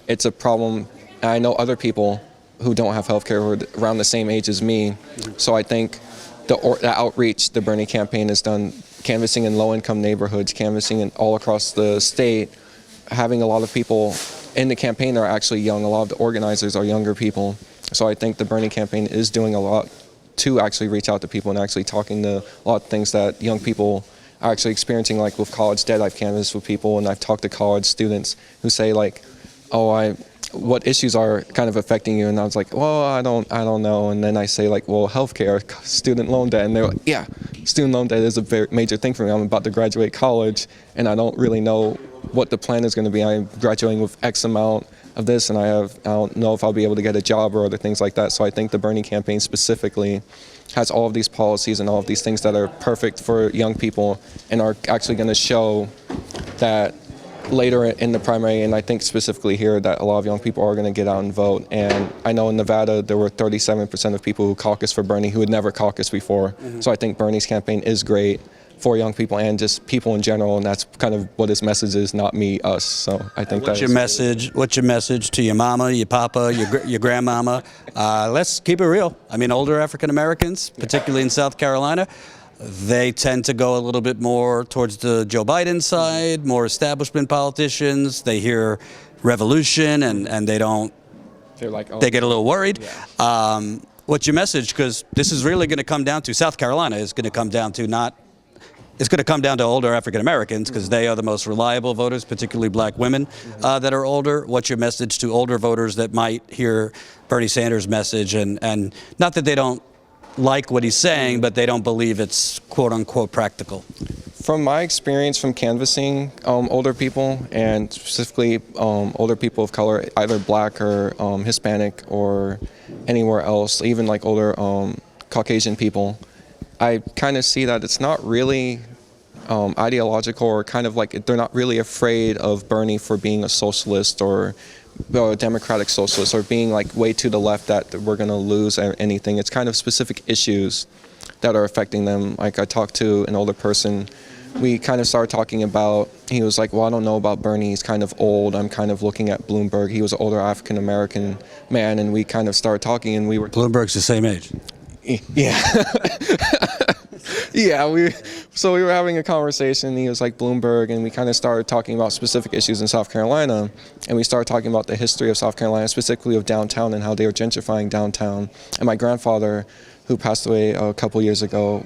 it's a problem. And I know other people who don't have health care who are around the same age as me. So I think the outreach the Bernie campaign has done, canvassing in low-income neighborhoods, canvassing in all across the state, having a lot of people in the campaign that are actually young. A lot of the organizers are younger people. So I think the Bernie campaign is doing a lot to actually reach out to people and actually talking to a lot of things that young people are actually experiencing, like with college debt. I've canvassed with people and I've talked to college students who say, like, what issues are kind of affecting you, and I was like, well, I don't know. And then I say like, well, healthcare, student loan debt, and they're like, yeah, student loan debt is a very major thing for me. I'm about to graduate college, and I don't really know what the plan is going to be. I'm graduating with X amount of this, and I don't know if I'll be able to get a job or other things like that. So I think the Bernie campaign specifically has all of these policies and all of these things that are perfect for young people and are actually going to show that later in the primary, and I think specifically here, that a lot of young people are going to get out and vote. And I know in Nevada there were 37% of people who caucused for Bernie who had never caucused before. So I think Bernie's campaign is great for young people and just people in general, and that's kind of what his message is, not me, us. So I think What's your message? What's your message to your mama, your papa, your grandmama? Let's keep it real. I mean, older African Americans, particularly in South Carolina, they tend to go a little bit more towards the Joe Biden side, more establishment politicians. They hear revolution and they don't. They're like, oh, they get a little worried. Yeah. What's your message? Because this is really going to come down to, South Carolina is going to come down to it's going to come down to older African Americans because they are the most reliable voters, particularly black women that are older. What's your message to older voters that might hear Bernie Sanders' message and not that they don't like what he's saying, but they don't believe it's quote unquote practical? From my experience from canvassing older people, and specifically older people of color, either black or Hispanic or anywhere else, even like older Caucasian people, I kind of see that it's not really ideological, or kind of like they're not really afraid of Bernie for being a socialist or a democratic socialist or being like way to the left that we're going to lose or anything. It's kind of specific issues that are affecting them. Like I talked to an older person, we kind of started talking about, he was like, well, I don't know about Bernie, he's kind of old. I'm kind of looking at Bloomberg. He was an older African-American man, and we kind of started talking, and we were... Bloomberg's the same age. Yeah. Yeah, we were having a conversation, he was like Bloomberg, and we kind of started talking about specific issues in South Carolina, and we started talking about the history of South Carolina, specifically of downtown and how they were gentrifying downtown. And my grandfather, who passed away a couple years ago,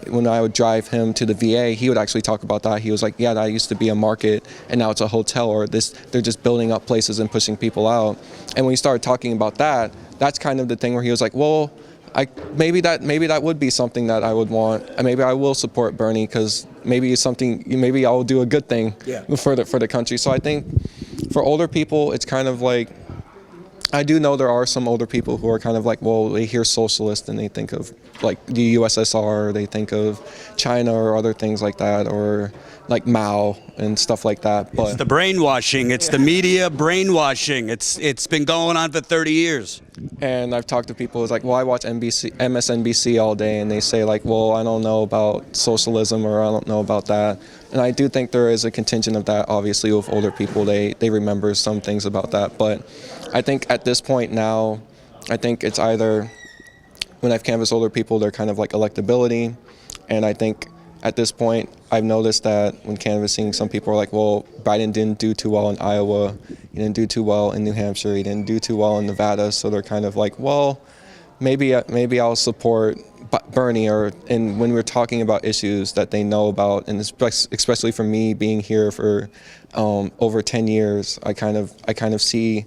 when I would drive him to the VA, he would actually talk about that. He was like, yeah, that used to be a market, and now it's a hotel, or they're just building up places and pushing people out. And when we started talking about that, that's kind of the thing where he was like, well, maybe that would be something that I would want. Maybe I will support Bernie because maybe I'll do a good thing for the country. So I think for older people, it's kind of like, I do know there are some older people who are kind of like, well, they hear socialist and they think of like the USSR, they think of China or other things like that, or like Mao and stuff like that. But it's the brainwashing. It's the media brainwashing. It's been going on for 30 years. And I've talked to people who's like, well, I watch MSNBC all day, and they say like, well, I don't know about socialism, or I don't know about that. And I do think there is a contingent of that, obviously, with older people. They remember some things about that. But I think at this point now, I think it's either, when I've canvassed older people, they're kind of like electability. And I think at this point, I've noticed that when canvassing, some people are like, well, Biden didn't do too well in Iowa, he didn't do too well in New Hampshire, he didn't do too well in Nevada, so they're kind of like, well, maybe I'll support Bernie. And when we're talking about issues that they know about, and especially for me being here for over 10 years, I kind of see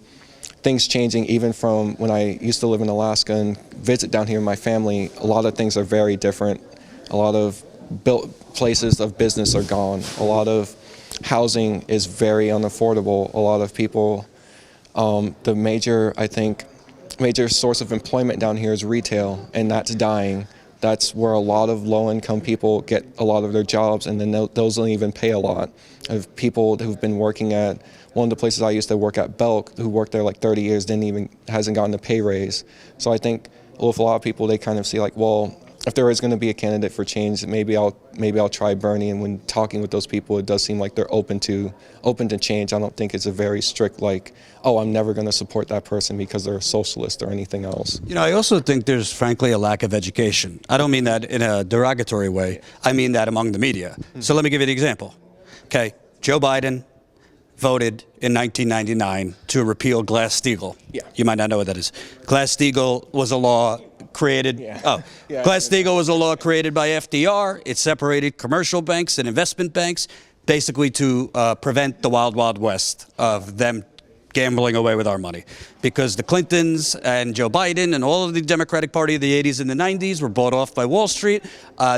things changing. Even from when I used to live in Alaska and visit down here with my family, a lot of things are very different. A lot of built places of business are gone. A lot of housing is very unaffordable. A lot of people, the major source of employment down here is retail, and that's dying. That's where a lot of low-income people get a lot of their jobs, and then those don't even pay a lot. Of people who've been working at one of the places I used to work at, Belk, who worked there like 30 years, hasn't gotten a pay raise. So I think with a lot of people, they kind of see like, well, if there is going to be a candidate for change, maybe I'll try Bernie. And when talking with those people, it does seem like they're open to change. I don't think it's a very strict like, oh, I'm never going to support that person because they're a socialist or anything else. You know, I also think there's frankly a lack of education. I don't mean that in a derogatory way. I mean that among the media. So let me give you an example. Okay, Joe Biden voted in 1999 to repeal Glass-Steagall. Yeah. You might not know what that is. Glass-Steagall was a law created. Glass-Steagall was a law created by FDR. It separated commercial banks and investment banks, basically to prevent the wild, wild west of them gambling away with our money, because the Clintons and Joe Biden and all of the Democratic Party of the 80s and the 90s were bought off by Wall Street.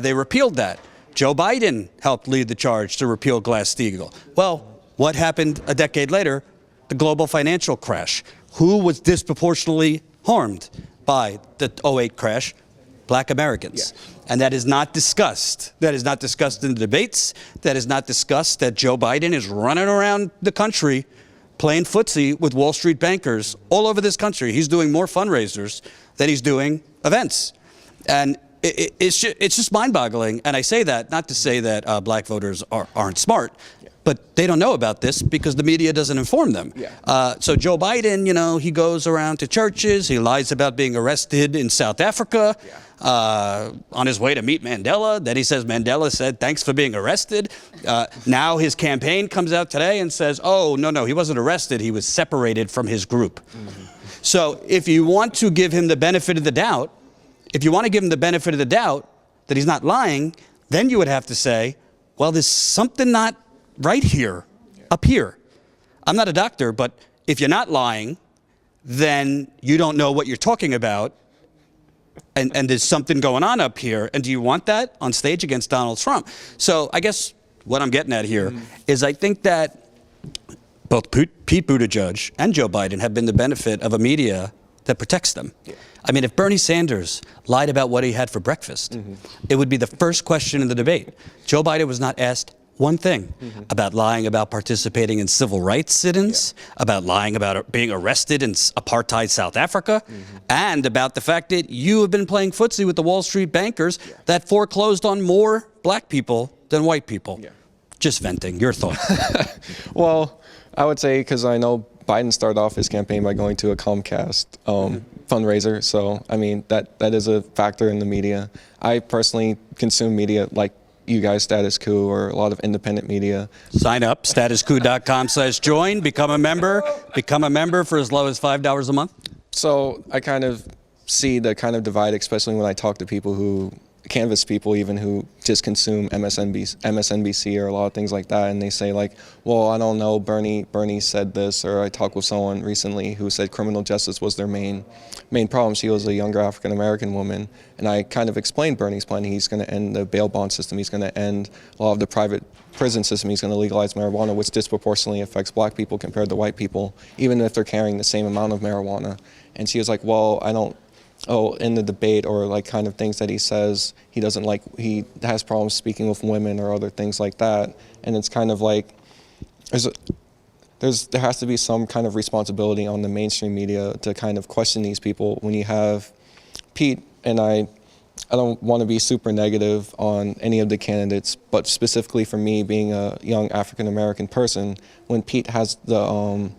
They repealed that. Joe Biden helped lead the charge to repeal Glass-Steagall. Well, what happened a decade later? The global financial crash. Who was disproportionately harmed by the 08 crash? Black Americans. Yeah. And that is not discussed. That is not discussed in the debates. That is not discussed that Joe Biden is running around the country playing footsie with Wall Street bankers all over this country. He's doing more fundraisers than he's doing events. And it's just mind-boggling. And I say that not to say that black voters aren't smart, but they don't know about this because the media doesn't inform them. So Joe Biden, you know, he goes around to churches. He lies about being arrested in South Africa on his way to meet Mandela. Then he says Mandela said, thanks for being arrested. Now his campaign comes out today and says, oh, no, he wasn't arrested. He was separated from his group. So if you want to give him the benefit of the doubt, if you want to give him the benefit of the doubt that he's not lying, then you would have to say, well, there's something not right here, up here. I'm not a doctor, but if you're not lying, then you don't know what you're talking about, and there's something going on up here. And do you want that on stage against Donald Trump? So I guess what I'm getting at here is I think that both Pete Buttigieg and Joe Biden have been the benefit of a media that protects them. I mean, if Bernie Sanders lied about what he had for breakfast, it would be the first question in the debate. Joe Biden was not asked one thing about lying about participating in civil rights sit-ins, about lying about being arrested in apartheid South Africa, and about the fact that you have been playing footsie with the Wall Street bankers that foreclosed on more black people than white people. Just venting. Your thoughts? Well, I would say, because I know Biden started off his campaign by going to a Comcast fundraiser. So, I mean, that is a factor in the media. I personally consume media like you guys, Status Coup, or a lot of independent media. Sign up, statuscoup.com/join, become a member for as low as $5 a month. So I kind of see the kind of divide, especially when I talk to people who, canvas people even, who just consume MSNBC or a lot of things like that, and they say like, well, I don't know, Bernie said this, or I talked with someone recently who said criminal justice was their main problem. She was a younger African-American woman, and I kind of explained Bernie's plan. He's going to end the bail bond system. He's going to end a lot of the private prison system. He's going to legalize marijuana, which disproportionately affects black people compared to white people, even if they're carrying the same amount of marijuana. And she was like, well, in the debate, or like kind of things that he says, he doesn't like, he has problems speaking with women or other things like that. And it's kind of like, there has to be some kind of responsibility on the mainstream media to kind of question these people. When you have Pete, and I don't want to be super negative on any of the candidates, but specifically for me being a young African-American person, when Pete has the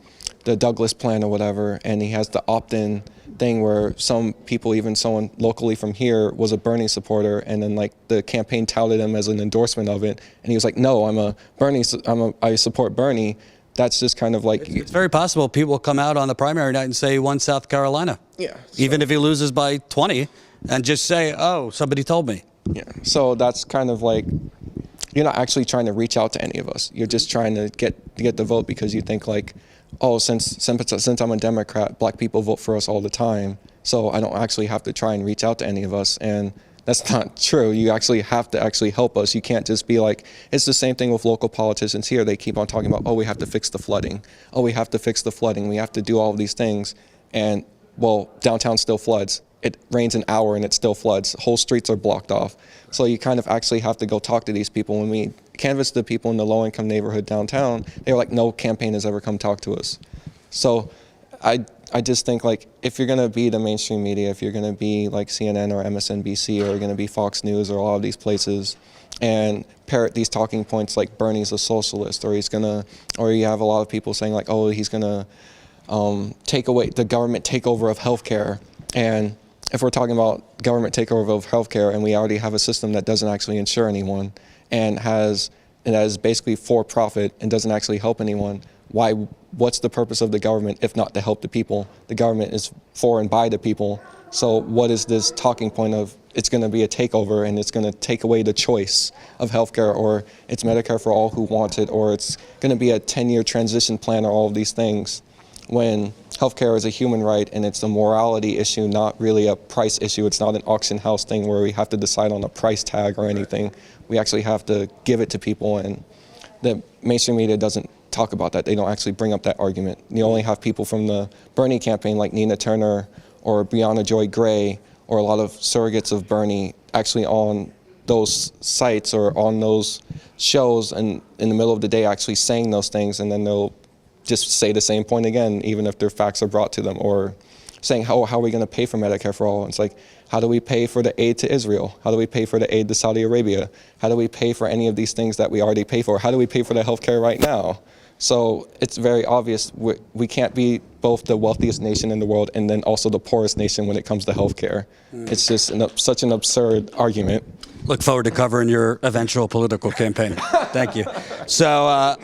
Douglas plan or whatever, and he has the opt-in thing where some people, even someone locally from here, was a Bernie supporter, and then like the campaign touted him as an endorsement of it, and he was like, no, I support Bernie. That's just kind of like... It's very possible people will come out on the primary night and say he won South Carolina. Yeah. Even if he loses by 20, and just say, oh, somebody told me. Yeah. So that's kind of like, you're not actually trying to reach out to any of us. You're just trying to get the vote because you think like, oh, since I'm a Democrat, black people vote for us all the time, so I don't actually have to try and reach out to any of us. And that's not true. You actually have to actually help us. You can't just be like, it's the same thing with local politicians here. They keep on talking about, oh, we have to fix the flooding. Oh, we have to fix the flooding. We have to do all of these things. And, well, downtown still floods. It rains an hour and it still floods. Whole streets are blocked off. So you kind of actually have to go talk to these people. When we canvassed the people in the low-income neighborhood downtown, they were like, no campaign has ever come talk to us. So I just think, like, if you're going to be the mainstream media, if you're going to be like CNN or MSNBC, or you're going to be Fox News or a lot of these places, and parrot these talking points like Bernie's a socialist, or or you have a lot of people saying like, oh, he's going to take away the government takeover of healthcare. And if we're talking about government takeover of healthcare, and we already have a system that doesn't actually insure anyone, and is basically for profit and doesn't actually help anyone, what's the purpose of the government if not to help the people? The government is for and by the people. So what is this talking point of it's going to be a takeover and it's going to take away the choice of healthcare, or it's Medicare for all who want it, or it's going to be a 10-year transition plan, or all of these things? when healthcare is a human right and it's a morality issue, not really a price issue. It's not an auction house thing where we have to decide on a price tag or anything. We actually have to give it to people, and the mainstream media doesn't talk about that. They don't actually bring up that argument. You only have people from the Bernie campaign like Nina Turner or Breonna Joy Gray or a lot of surrogates of Bernie actually on those sites or on those shows and in the middle of the day actually saying those things, and then they'll just say the same point again, even if their facts are brought to them, or saying, how are we going to pay for Medicare for all? And it's like, how do we pay for the aid to Israel? How do we pay for the aid to Saudi Arabia? How do we pay for any of these things that we already pay for? How do we pay for the healthcare right now? So it's very obvious we can't be both the wealthiest nation in the world and then also the poorest nation when it comes to healthcare. It's just such an absurd argument. Look forward to covering your eventual political campaign. Thank you. So I'm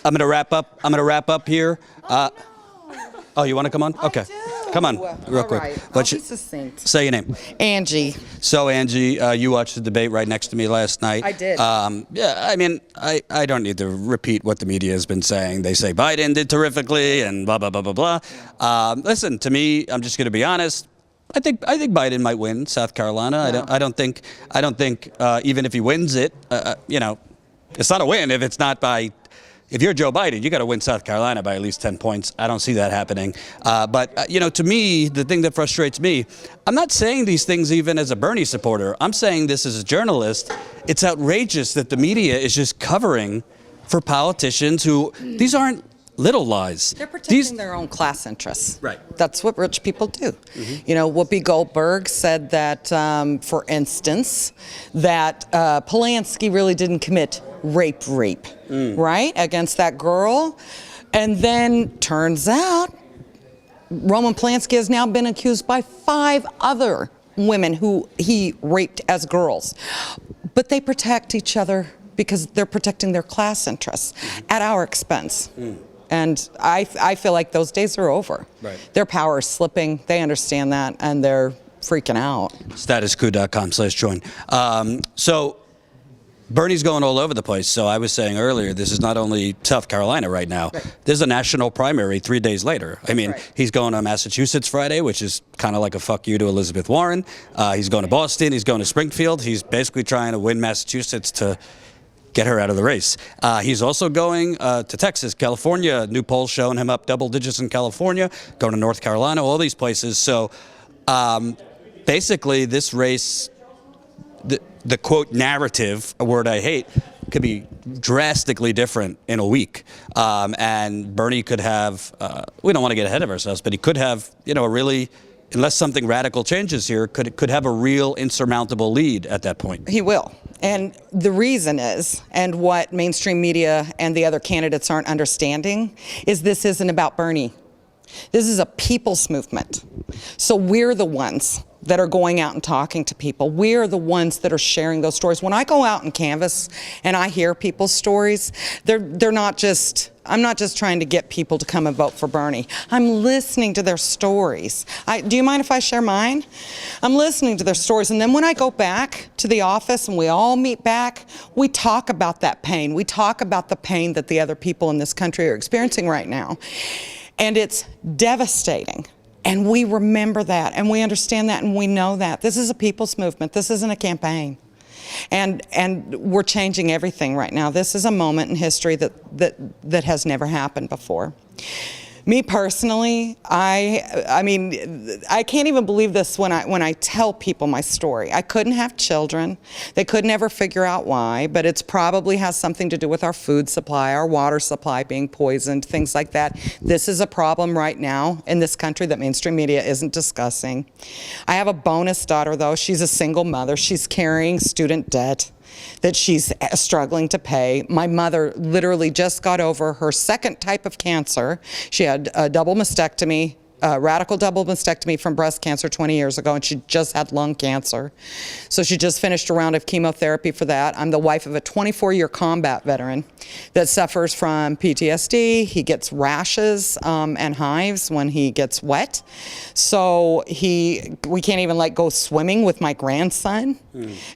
going to wrap up. I'm going to wrap up here. Oh, you want to come on? Okay. Come on, real quick. Right. What's I'll be succinct. Say your name. Angie. So, Angie, you watched the debate right next to me last night. I did. Yeah, I mean, I don't need to repeat what the media has been saying. They say Biden did terrifically and blah, blah, blah, blah, blah. Listen, to me, I'm just going to be honest. I think Biden might win South Carolina. No. I don't think even if he wins it, it's not a win if it's not by. If you're Joe Biden, you got to win South Carolina by at least 10 points. I don't see that happening. But to me, the thing that frustrates me, I'm not saying these things even as a Bernie supporter. I'm saying this as a journalist. It's outrageous that the media is just covering for politicians who, these aren't little lies. They're protecting their own class interests. Right. That's what rich people do. Whoopi Goldberg said that, for instance, that Polanski really didn't commit rape, right, against that girl. And then turns out Roman Polanski has now been accused by 5 other women who he raped as girls. But they protect each other because they're protecting their class interests at our expense. And I feel like those days are over. Right. Their power is slipping. They understand that, and they're freaking out. Statuscoup.com/join. So Bernie's going all over the place. So I was saying earlier, this is not only South Carolina right now. Right. There's a national primary 3 days later. I mean, he's going to Massachusetts Friday, which is kind of like a fuck you to Elizabeth Warren. He's going to Boston. He's going to Springfield. He's basically trying to win Massachusetts to get her out of the race. He's also going to Texas, California. New polls showing him up double digits in California. Going to North Carolina, all these places. So basically, this race, the quote narrative, a word I hate, could be drastically different in a week. And Bernie could have, we don't want to get ahead of ourselves, but he could have, a really, unless something radical changes here, could have a real insurmountable lead at that point. He will. And the reason is, and what mainstream media and the other candidates aren't understanding, is this isn't about Bernie. This is a people's movement. So we're the ones that are going out and talking to people. We're the ones that are sharing those stories. When I go out and canvass and I hear people's stories, they're not just, I'm not just trying to get people to come and vote for Bernie. I'm listening to their stories. Do you mind if I share mine? I'm listening to their stories, and then when I go back to the office and we all meet back, we talk about that pain. We talk about the pain that the other people in this country are experiencing right now. And it's devastating. And we remember that, and we understand that, and we know that. This is a people's movement. This isn't a campaign. And we're changing everything right now. This is a moment in history that has never happened before. Me personally, I mean, I can't even believe this when I tell people my story. I couldn't have children. They could never figure out why, but it probably has something to do with our food supply, our water supply being poisoned, things like that. This is a problem right now in this country that mainstream media isn't discussing. I have a bonus daughter, though. She's a single mother. She's carrying student debt that she's struggling to pay. My mother literally just got over her second type of cancer. She had a double mastectomy radical double mastectomy from breast cancer 20 years ago, and she just had lung cancer. So she just finished a round of chemotherapy for that. I'm the wife of a 24-year combat veteran that suffers from PTSD. He gets rashes and hives when he gets wet. So we can't even go swimming with my grandson.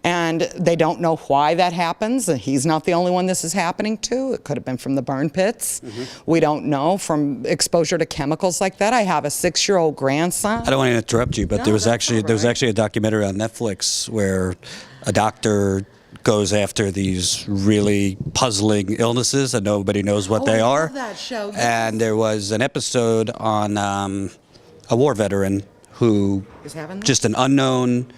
And they don't know why that happens. And he's not the only one this is happening to. It could have been from the burn pits. We don't know, from exposure to chemicals like that. I have a 6-year-old grandson. I don't want to interrupt you, but there was actually a documentary on Netflix where a doctor goes after these really puzzling illnesses and nobody knows what they are. Love that show. Yes. And there was an episode on a war veteran who just an unknown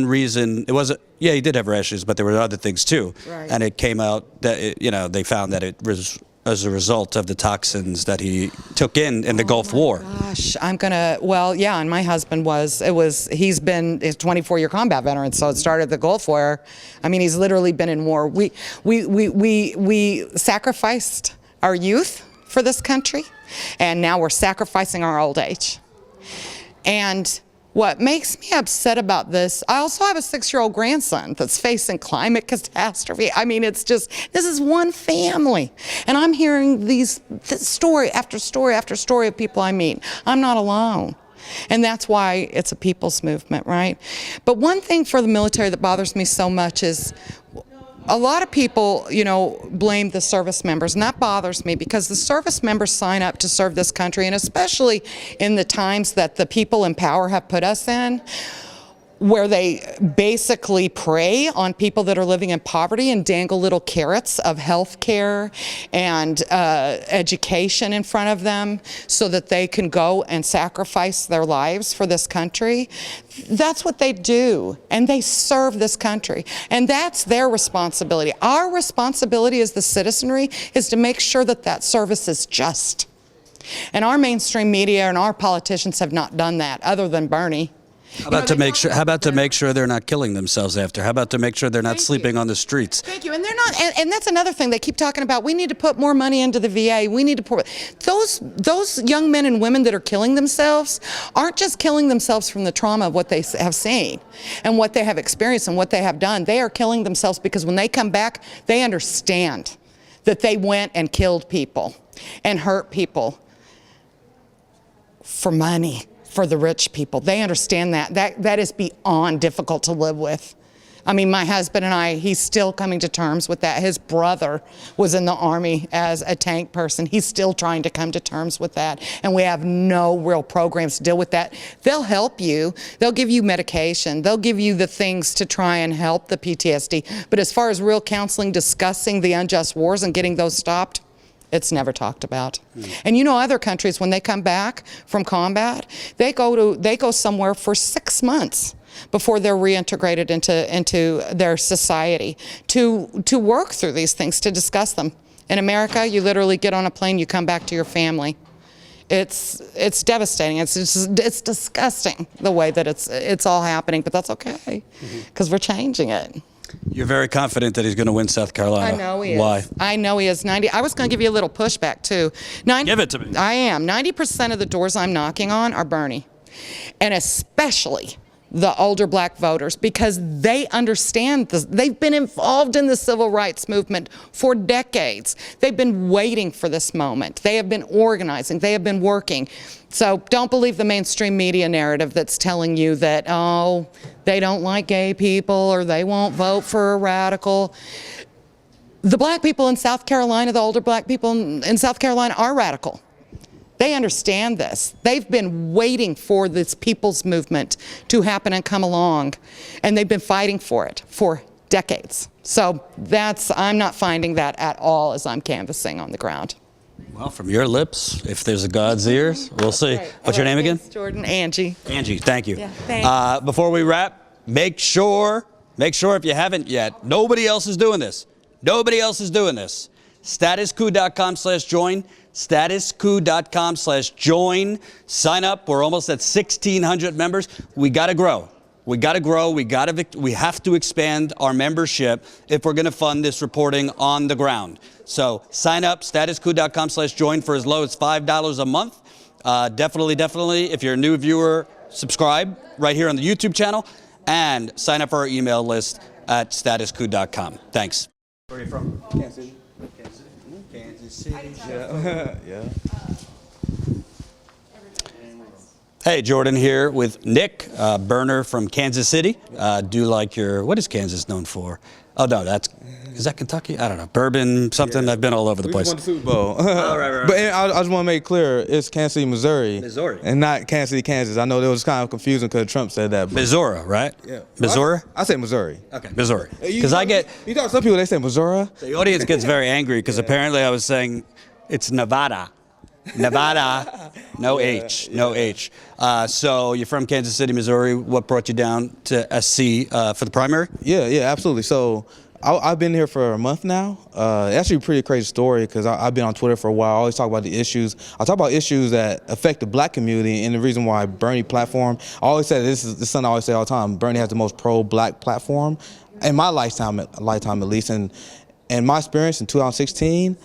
reason. It wasn't. Yeah, he did have rashes, but there were other things too. Right. And it came out that they found that it was as a result of the toxins that he took in the Gulf War. Gosh, and my husband he's been a 24-year combat veteran, so it started the Gulf War. I mean, he's literally been in war. We sacrificed our youth for this country, and now we're sacrificing our old age. And what makes me upset about this, I also have a 6-year-old grandson that's facing climate catastrophe. I mean, this is one family. And I'm hearing this story after story after story of people I meet. I'm not alone. And that's why it's a people's movement, right? But one thing for the military that bothers me so much is a lot of people, blame the service members, and that bothers me because the service members sign up to serve this country, and especially in the times that the people in power have put us in, where they basically prey on people that are living in poverty and dangle little carrots of health care and education in front of them so that they can go and sacrifice their lives for this country. That's what they do, and they serve this country, and that's their responsibility. Our responsibility as the citizenry is to make sure that that service is just. And our mainstream media and our politicians have not done that, other than Bernie. How about to make sure they're not killing themselves after? How about to make sure they're not sleeping on the streets? Thank you. And they're not. And that's another thing they keep talking about. We need to put more money into the VA. We need to pour. Those young men and women that are killing themselves aren't just killing themselves from the trauma of what they have seen and what they have experienced and what they have done. They are killing themselves because when they come back, they understand that they went and killed people and hurt people for money. For the rich people. They understand that is beyond difficult to live with. I mean, my husband and he's still coming to terms with that. His brother was in the Army as a tank person. He's still trying to come to terms with that. And we have no real programs to deal with that. They'll help you. They'll give you medication. They'll give you the things to try and help the PTSD. But as far as real counseling, discussing the unjust wars and getting those stopped, it's never talked about. And other countries, when they come back from combat, they go somewhere for 6 months before they're reintegrated into their society to work through these things, to discuss them. In America, you literally get on a plane, you come back to your family. It's devastating. It's disgusting the way that it's all happening, but that's okay because we're changing it. You're very confident that he's going to win South Carolina. I know he is. Why? I know he is. I was going to give you a little pushback, too. Give it to me. I am. 90% of the doors I'm knocking on are Bernie, and especially the older black voters, because they understand this. They've been involved in the civil rights movement for decades. They've been waiting for this moment. They have been organizing. They have been working. So don't believe the mainstream media narrative that's telling you that, they don't like gay people or they won't vote for a radical. The black people in South Carolina, the older black people in South Carolina are radical. They understand this. They've been waiting for this people's movement to happen and come along, and they've been fighting for it for decades. So I'm not finding that at all as I'm canvassing on the ground. Well, from your lips, if there's a God's ears, we'll see. What's your name again? Thanks, Jordan. Angie. Angie, thank you. Yeah, thanks. Before we wrap, make sure if you haven't yet, nobody else is doing this. Nobody else is doing this. StatusCout.com/join. StatusCout.com/join. Sign up. We're almost at 1,600 members. We got to grow. We got to grow. We have to expand our membership if we're going to fund this reporting on the ground. So sign up, StatusCout.com/join for as low as $5 a month. Definitely, if you're a new viewer, subscribe right here on the YouTube channel and sign up for our email list at statuscoup.com. Thanks. Where are you from? Kansas City. Kansas City. Yeah. Hey, Jordan here with Nick, burner from Kansas City. Do like your, what is Kansas known for? Oh, no, is that Kentucky? I don't know. Bourbon, something. Yeah. I've been all over the place. We won the Super Bowl. Oh, right. But I just want to make clear, it's Kansas City, Missouri. And not Kansas City, Kansas. I know that was kind of confusing because Trump said that. Missouri, right? Yeah. Missouri? I say Missouri. Okay, Missouri. Because you talk to some people, they say Missouri. The audience gets very angry because apparently I was saying it's Nevada. Nevada, no H. So you're from Kansas City, Missouri. What brought you down to SC for the primary? Yeah, absolutely. So I've been here for a month now. Actually a pretty crazy story because I've been on Twitter for a while. I always talk about the issues. I talk about issues that affect the black community, and the reason why Bernie platform, I always say this is something I always say all the time, Bernie has the most pro-black platform in my lifetime at least. And my experience in 2016,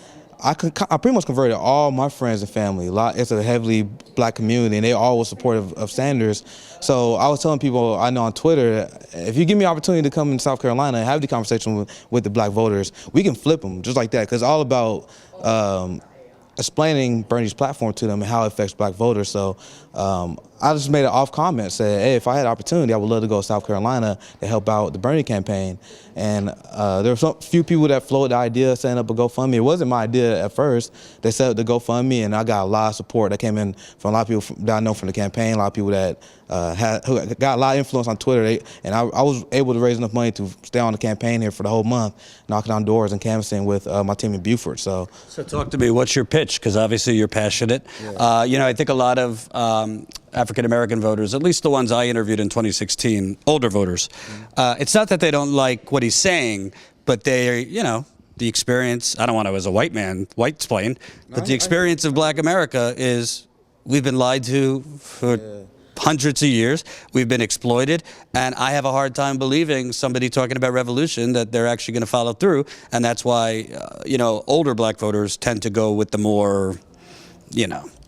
I pretty much converted all my friends and family. It's a heavily black community, and they all were supportive of Sanders. So I was telling people I know on Twitter, if you give me an opportunity to come in South Carolina and have the conversation with the black voters, we can flip them just like that. Because it's all about explaining Bernie's platform to them and how it affects black voters. So I just made an off comment, said, hey, if I had an opportunity, I would love to go to South Carolina to help out the Bernie campaign. And there were some few people that floated the idea of setting up a GoFundMe. It wasn't my idea at first. They set up the GoFundMe, and I got a lot of support that came in from a lot of people that I know from the campaign, a lot of people that who got a lot of influence on Twitter. And I was able to raise enough money to stay on the campaign here for the whole month, knocking on doors and canvassing with my team in Beaufort. So talk to me. What's your pitch? Because obviously you're passionate. Yeah. I think a lot of African-American voters, at least the ones I interviewed in 2016, older voters, it's not that they don't like what he's saying, but they, the experience, I don't want to as a white man, white-splain, but the experience of black America is we've been lied to for hundreds of years. We've been exploited, and I have a hard time believing somebody talking about revolution that they're actually going to follow through, and that's why, older black voters tend to go with the more,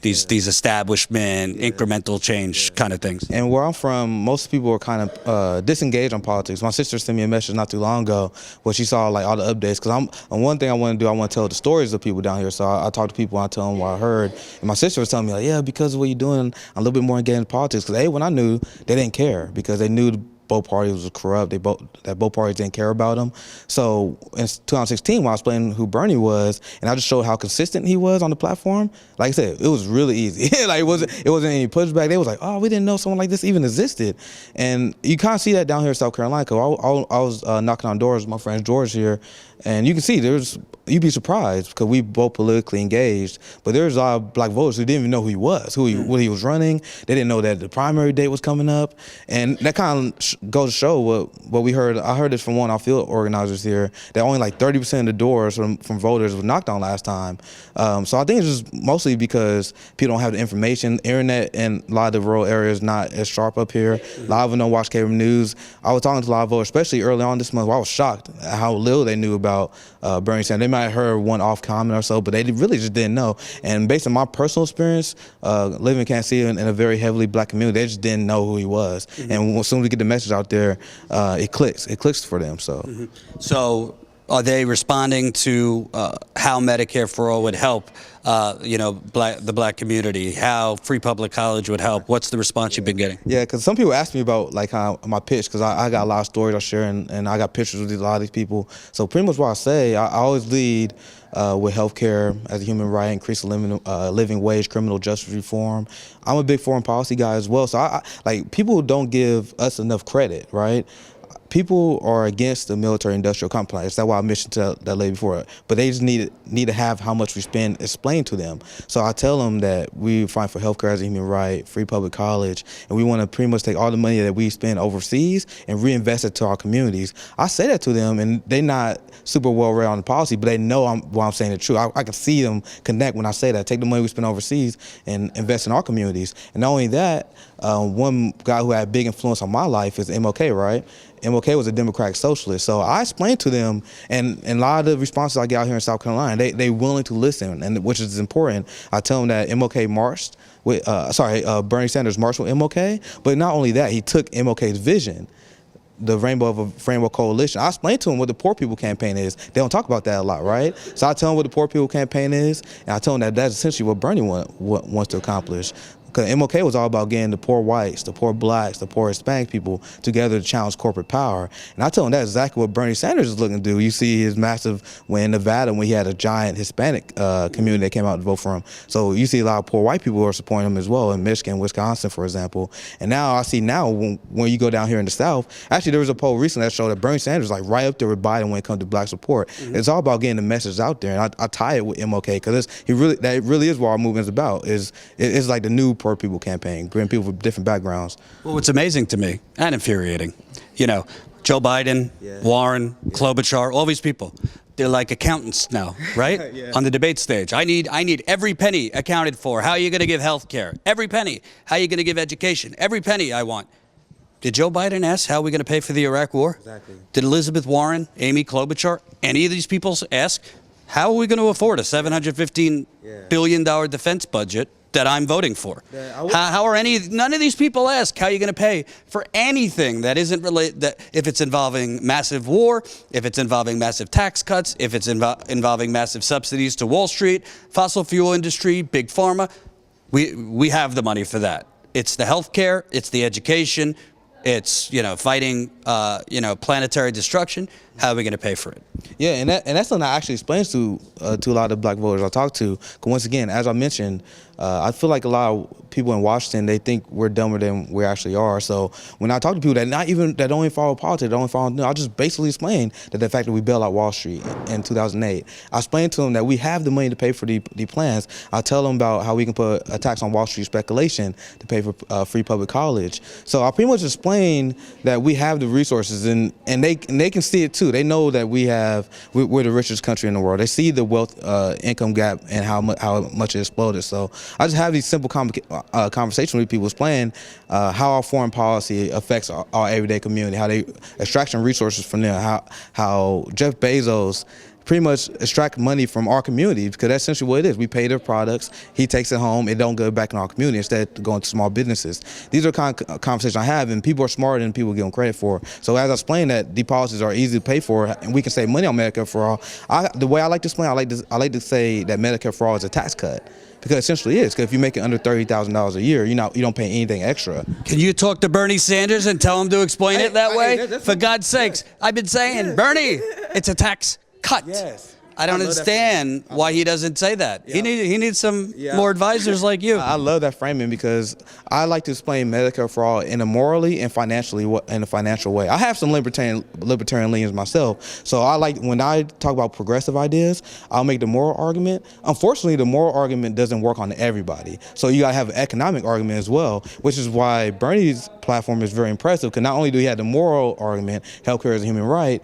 these establishment, incremental change kind of things. And where I'm from, most people are kind of disengaged on politics. My sister sent me a message not too long ago where she saw all the updates. Because one thing I want to do, I want to tell the stories of people down here. So I talk to people and I tell them what I heard. And my sister was telling me, yeah, because of what you're doing, I'm a little bit more engaged in politics. Because when I knew, they didn't care because they knew both parties was corrupt. That both parties didn't care about him. So in 2016, when I was explaining who Bernie was, and I just showed how consistent he was on the platform, like I said, it was really easy. It wasn't any pushback. They was like, oh, we didn't know someone like this even existed. And you kind of see that down here in South Carolina. Cause I was knocking on doors with my friend George here, and you can see you'd be surprised because we both politically engaged, but there's a lot of black voters who didn't even know who he was, what he was running. They didn't know that the primary date was coming up, and that kind of goes to show what we heard. I heard this from one of our field organizers here that only like 30% of the doors from voters was knocked on last time. So I think it's just mostly because people don't have the information. Internet in a lot of the rural areas not as sharp up here. A lot of them don't watch cable news. I was talking to a lot of voters, especially early on this month, where I was shocked at how little they knew about Bernie Sanders. They might have heard one off comment or so, but they really just didn't know. And based on my personal experience, living in Kansas City in a very heavily black community, they just didn't know who he was. And as soon as we get the message out there, it clicks. It clicks for them. So, So are they responding to how Medicare for All would help, the black community? How free public college would help? What's the response you've been getting? Yeah, because some people ask me about how my pitch, because I got a lot of stories I share, and I got pictures with a lot of these people. So pretty much what I say, I always lead with healthcare as a human right, increase the living wage, criminal justice reform. I'm a big foreign policy guy as well. So people don't give us enough credit, right? People are against the military-industrial complex. That's why I mentioned to that lady before. But they just need to have how much we spend explained to them. So I tell them that we fight for healthcare as a human right, free public college, and we want to pretty much take all the money that we spend overseas and reinvest it to our communities. I say that to them, and they're not super well-read on the policy, but they know I'm saying the truth. I can see them connect when I say that. Take the money we spend overseas and invest in our communities. And not only that, one guy who had a big influence on my life is MLK, right? MLK MLK was a democratic socialist. So I explained to them, and a lot of the responses I get out here in South Carolina, they willing to listen, and which is important. I tell them that MLK marched with, Bernie Sanders marched with MLK, but not only that, he took MLK's vision, the Rainbow Coalition. I explained to them what the Poor People Campaign is. They don't talk about that a lot, right? So I tell them what the Poor People Campaign is, and I tell them that that's essentially what Bernie wants to accomplish. Because MLK was all about getting the poor whites, the poor blacks, the poor Hispanic people together to challenge corporate power. And I tell them that's exactly what Bernie Sanders is looking to do. You see his massive win in Nevada when he had a giant Hispanic community that came out to vote for him. So you see a lot of poor white people who are supporting him as well in Michigan, Wisconsin, for example. And now I see when you go down here in the South, actually there was a poll recently that showed that Bernie Sanders is like right up there with Biden when it comes to black support. It's all about getting the message out there. And I tie it with MLK because that really is what our movement is about. It's like the new Poor People Campaign, bring people from different backgrounds. Well, what's amazing to me and infuriating, Joe Biden, Warren, Klobuchar, all these people, they're like accountants now, right? On the debate stage. I need every penny accounted for. How are you going to give health care? Every penny. How are you going to give education? Every penny I want. Did Joe Biden ask how are we going to pay for the Iraq war? Exactly. Did Elizabeth Warren, Amy Klobuchar, any of these people ask how are we going to afford a $715 billion defense budget that I'm voting for? How are none of these people ask how you're going to pay for anything that isn't related, that if it's involving massive war, if it's involving massive tax cuts, if it's involving massive subsidies to Wall Street, fossil fuel industry, big pharma. We have the money for that. It's the healthcare, it's the education, it's fighting planetary destruction. How are we going to pay for it? Yeah, and that's something I actually explains to a lot of the black voters I talk to. 'Cause once again, as I mentioned, I feel like a lot of people in Washington, they think we're dumber than we actually are. So when I talk to people that don't even follow politics, don't even follow, I just basically explain that the fact that we bailed out Wall Street in 2008. I explain to them that we have the money to pay for the plans. I tell them about how we can put a tax on Wall Street speculation to pay for free public college. So I pretty much explain that we have the resources, and they can see it too. They know that we're the richest country in the world. They see the wealth income gap and how much it exploded. So I just have these simple conversations with people explaining how our foreign policy affects our everyday community, how they extraction resources from them, how Jeff Bezos pretty much extract money from our community, because that's essentially what it is. We pay their products, he takes it home, it don't go back in our community, instead of going to small businesses. These are kind of conversations I have, and people are smarter than people give them credit for. So as I explain that the policies are easy to pay for, and we can save money on Medicare for All, the way I like to explain, I like to say that Medicare for All is a tax cut. Because essentially it is. Because if you make it under $30,000 a year, you don't pay anything extra. Can you talk to Bernie Sanders and tell him to explain it that way? For God's sakes, I've been saying, Bernie, it's a tax cut. Yes. I don't understand why he doesn't say that. Yeah. He needs some more advisors like you. I love that framing, because I like to explain Medicare for All in a morally and financially in a financial way. I have some libertarian leanings myself, so when I talk about progressive ideas, I'll make the moral argument. Unfortunately, the moral argument doesn't work on everybody, so you gotta have an economic argument as well, which is why Bernie's platform is very impressive, because not only do he have the moral argument, healthcare is a human right,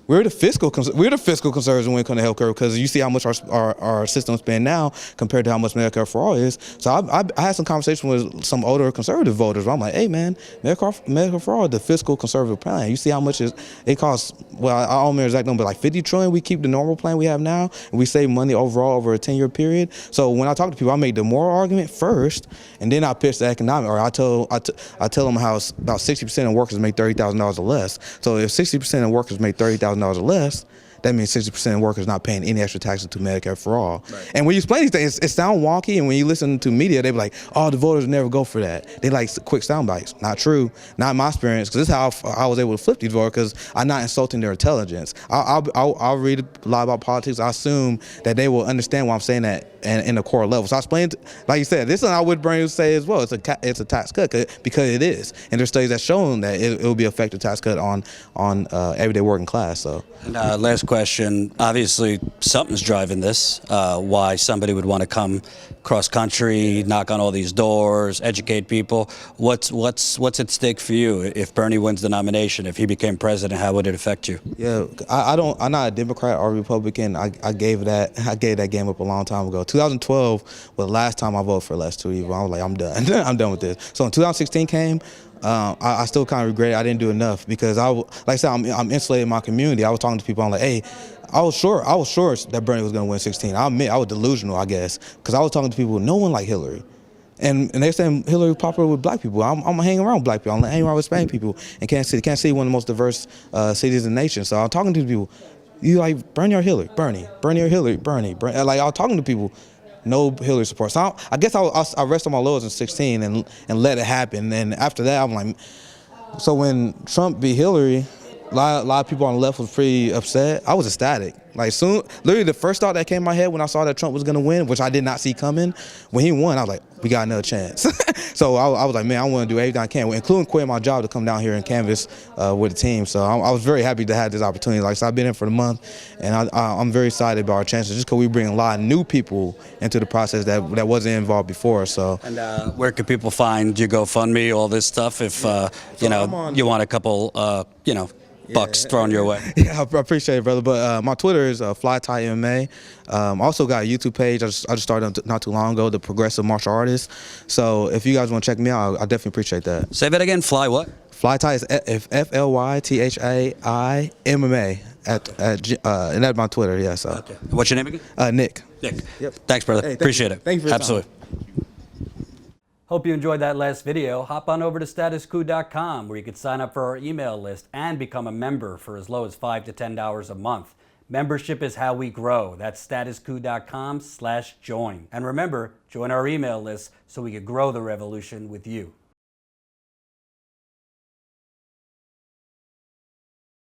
we're the fiscal conservatives when it comes to healthcare, because you see how much our system spend now compared to how much Medicare for All is. So I had some conversation with some older conservative voters where I'm like, hey man, Medicare for All is the fiscal conservative plan. You see how much it costs? Well, I don't remember the exact number, but like $50 trillion. We keep the normal plan we have now, and we save money overall over a 10-year period. So when I talk to people, I make the moral argument first, and then I pitch the economic. Or I tell them how about 60% of workers make $30,000 or less. So if 60% of workers make $30,000 or less, that means 60% of workers not paying any extra taxes to Medicare for All. Right. And when you explain these things, it sounds wonky, and when you listen to media, they be like, oh, the voters never go for that. They like quick sound bites. Not true. Not in my experience, because this is how I was able to flip these voters, because I'm not insulting their intelligence. I'll read a lot about politics. I assume that they will understand why I'm saying that in a core level. So I explained, like you said, this is what I would bring to say as well. It's a tax cut, because it is. And there's studies that shown that it will be an effective tax cut on everyday working class. So. And last question. Obviously, something's driving this. Why somebody would want to come cross country, knock on all these doors, educate people. What's at stake for you if Bernie wins the nomination? If he became president, how would it affect you? Yeah, I'm not a Democrat or Republican. I gave that game up a long time ago. 2012 was the last time I voted for Les Tuivasa. I was like, I'm done. I'm done with this. So when 2016 came, I still kind of regret I didn't do enough because like I said, I'm insulated in my community. I was talking to people. I'm like, hey, I was sure that Bernie was going to win 16. I admit I was delusional, I guess, because I was talking to people. No one liked Hillary. And they're saying Hillary was popular with black people. I'm hanging around with black people. I'm hanging around with Hispanic people in Kansas City. Kansas City, one of the most diverse cities in the nation. So I'm talking to people. You like Bernie or Hillary? Bernie or Hillary? Bernie. Like I was talking to people. No Hillary support. So I guess I rest on my laurels in 16 and let it happen. And after that, I'm like, so when Trump beat Hillary, a lot of people on the left was pretty upset. I was ecstatic. Like literally the first thought that came in my head when I saw that Trump was gonna win, which I did not see coming, when he won, I was like, we got another chance. So I was like, man, I want to do everything I can, including quitting my job to come down here and canvass with the team. So I was very happy to have this opportunity. Like, so I've been in for the month, and I'm very excited about our chances, just because we bring a lot of new people into the process that wasn't involved before. So. And where can people find your GoFundMe, all this stuff, if you want a couple, bucks thrown your way? Yeah, I appreciate it, brother. But my Twitter is FlyTyMMA. I also got a YouTube page. I just started not too long ago, the Progressive Martial Artist. So if you guys want to check me out, I definitely appreciate that. Say that again. Fly what? FlyTy is FLYTHAIMMA and that's my Twitter. Yeah. So. Okay. What's your name again? Nick. Nick. Yep. Thanks, brother. Hey, appreciate it. Thank you for your Absolutely. Hope you enjoyed that last video. Hop on over to statuscoup.com where you can sign up for our email list and become a member for as low as $5 to $10 a month. Membership is how we grow. That's statuscoup.com/join. And remember, join our email list so we can grow the revolution with you.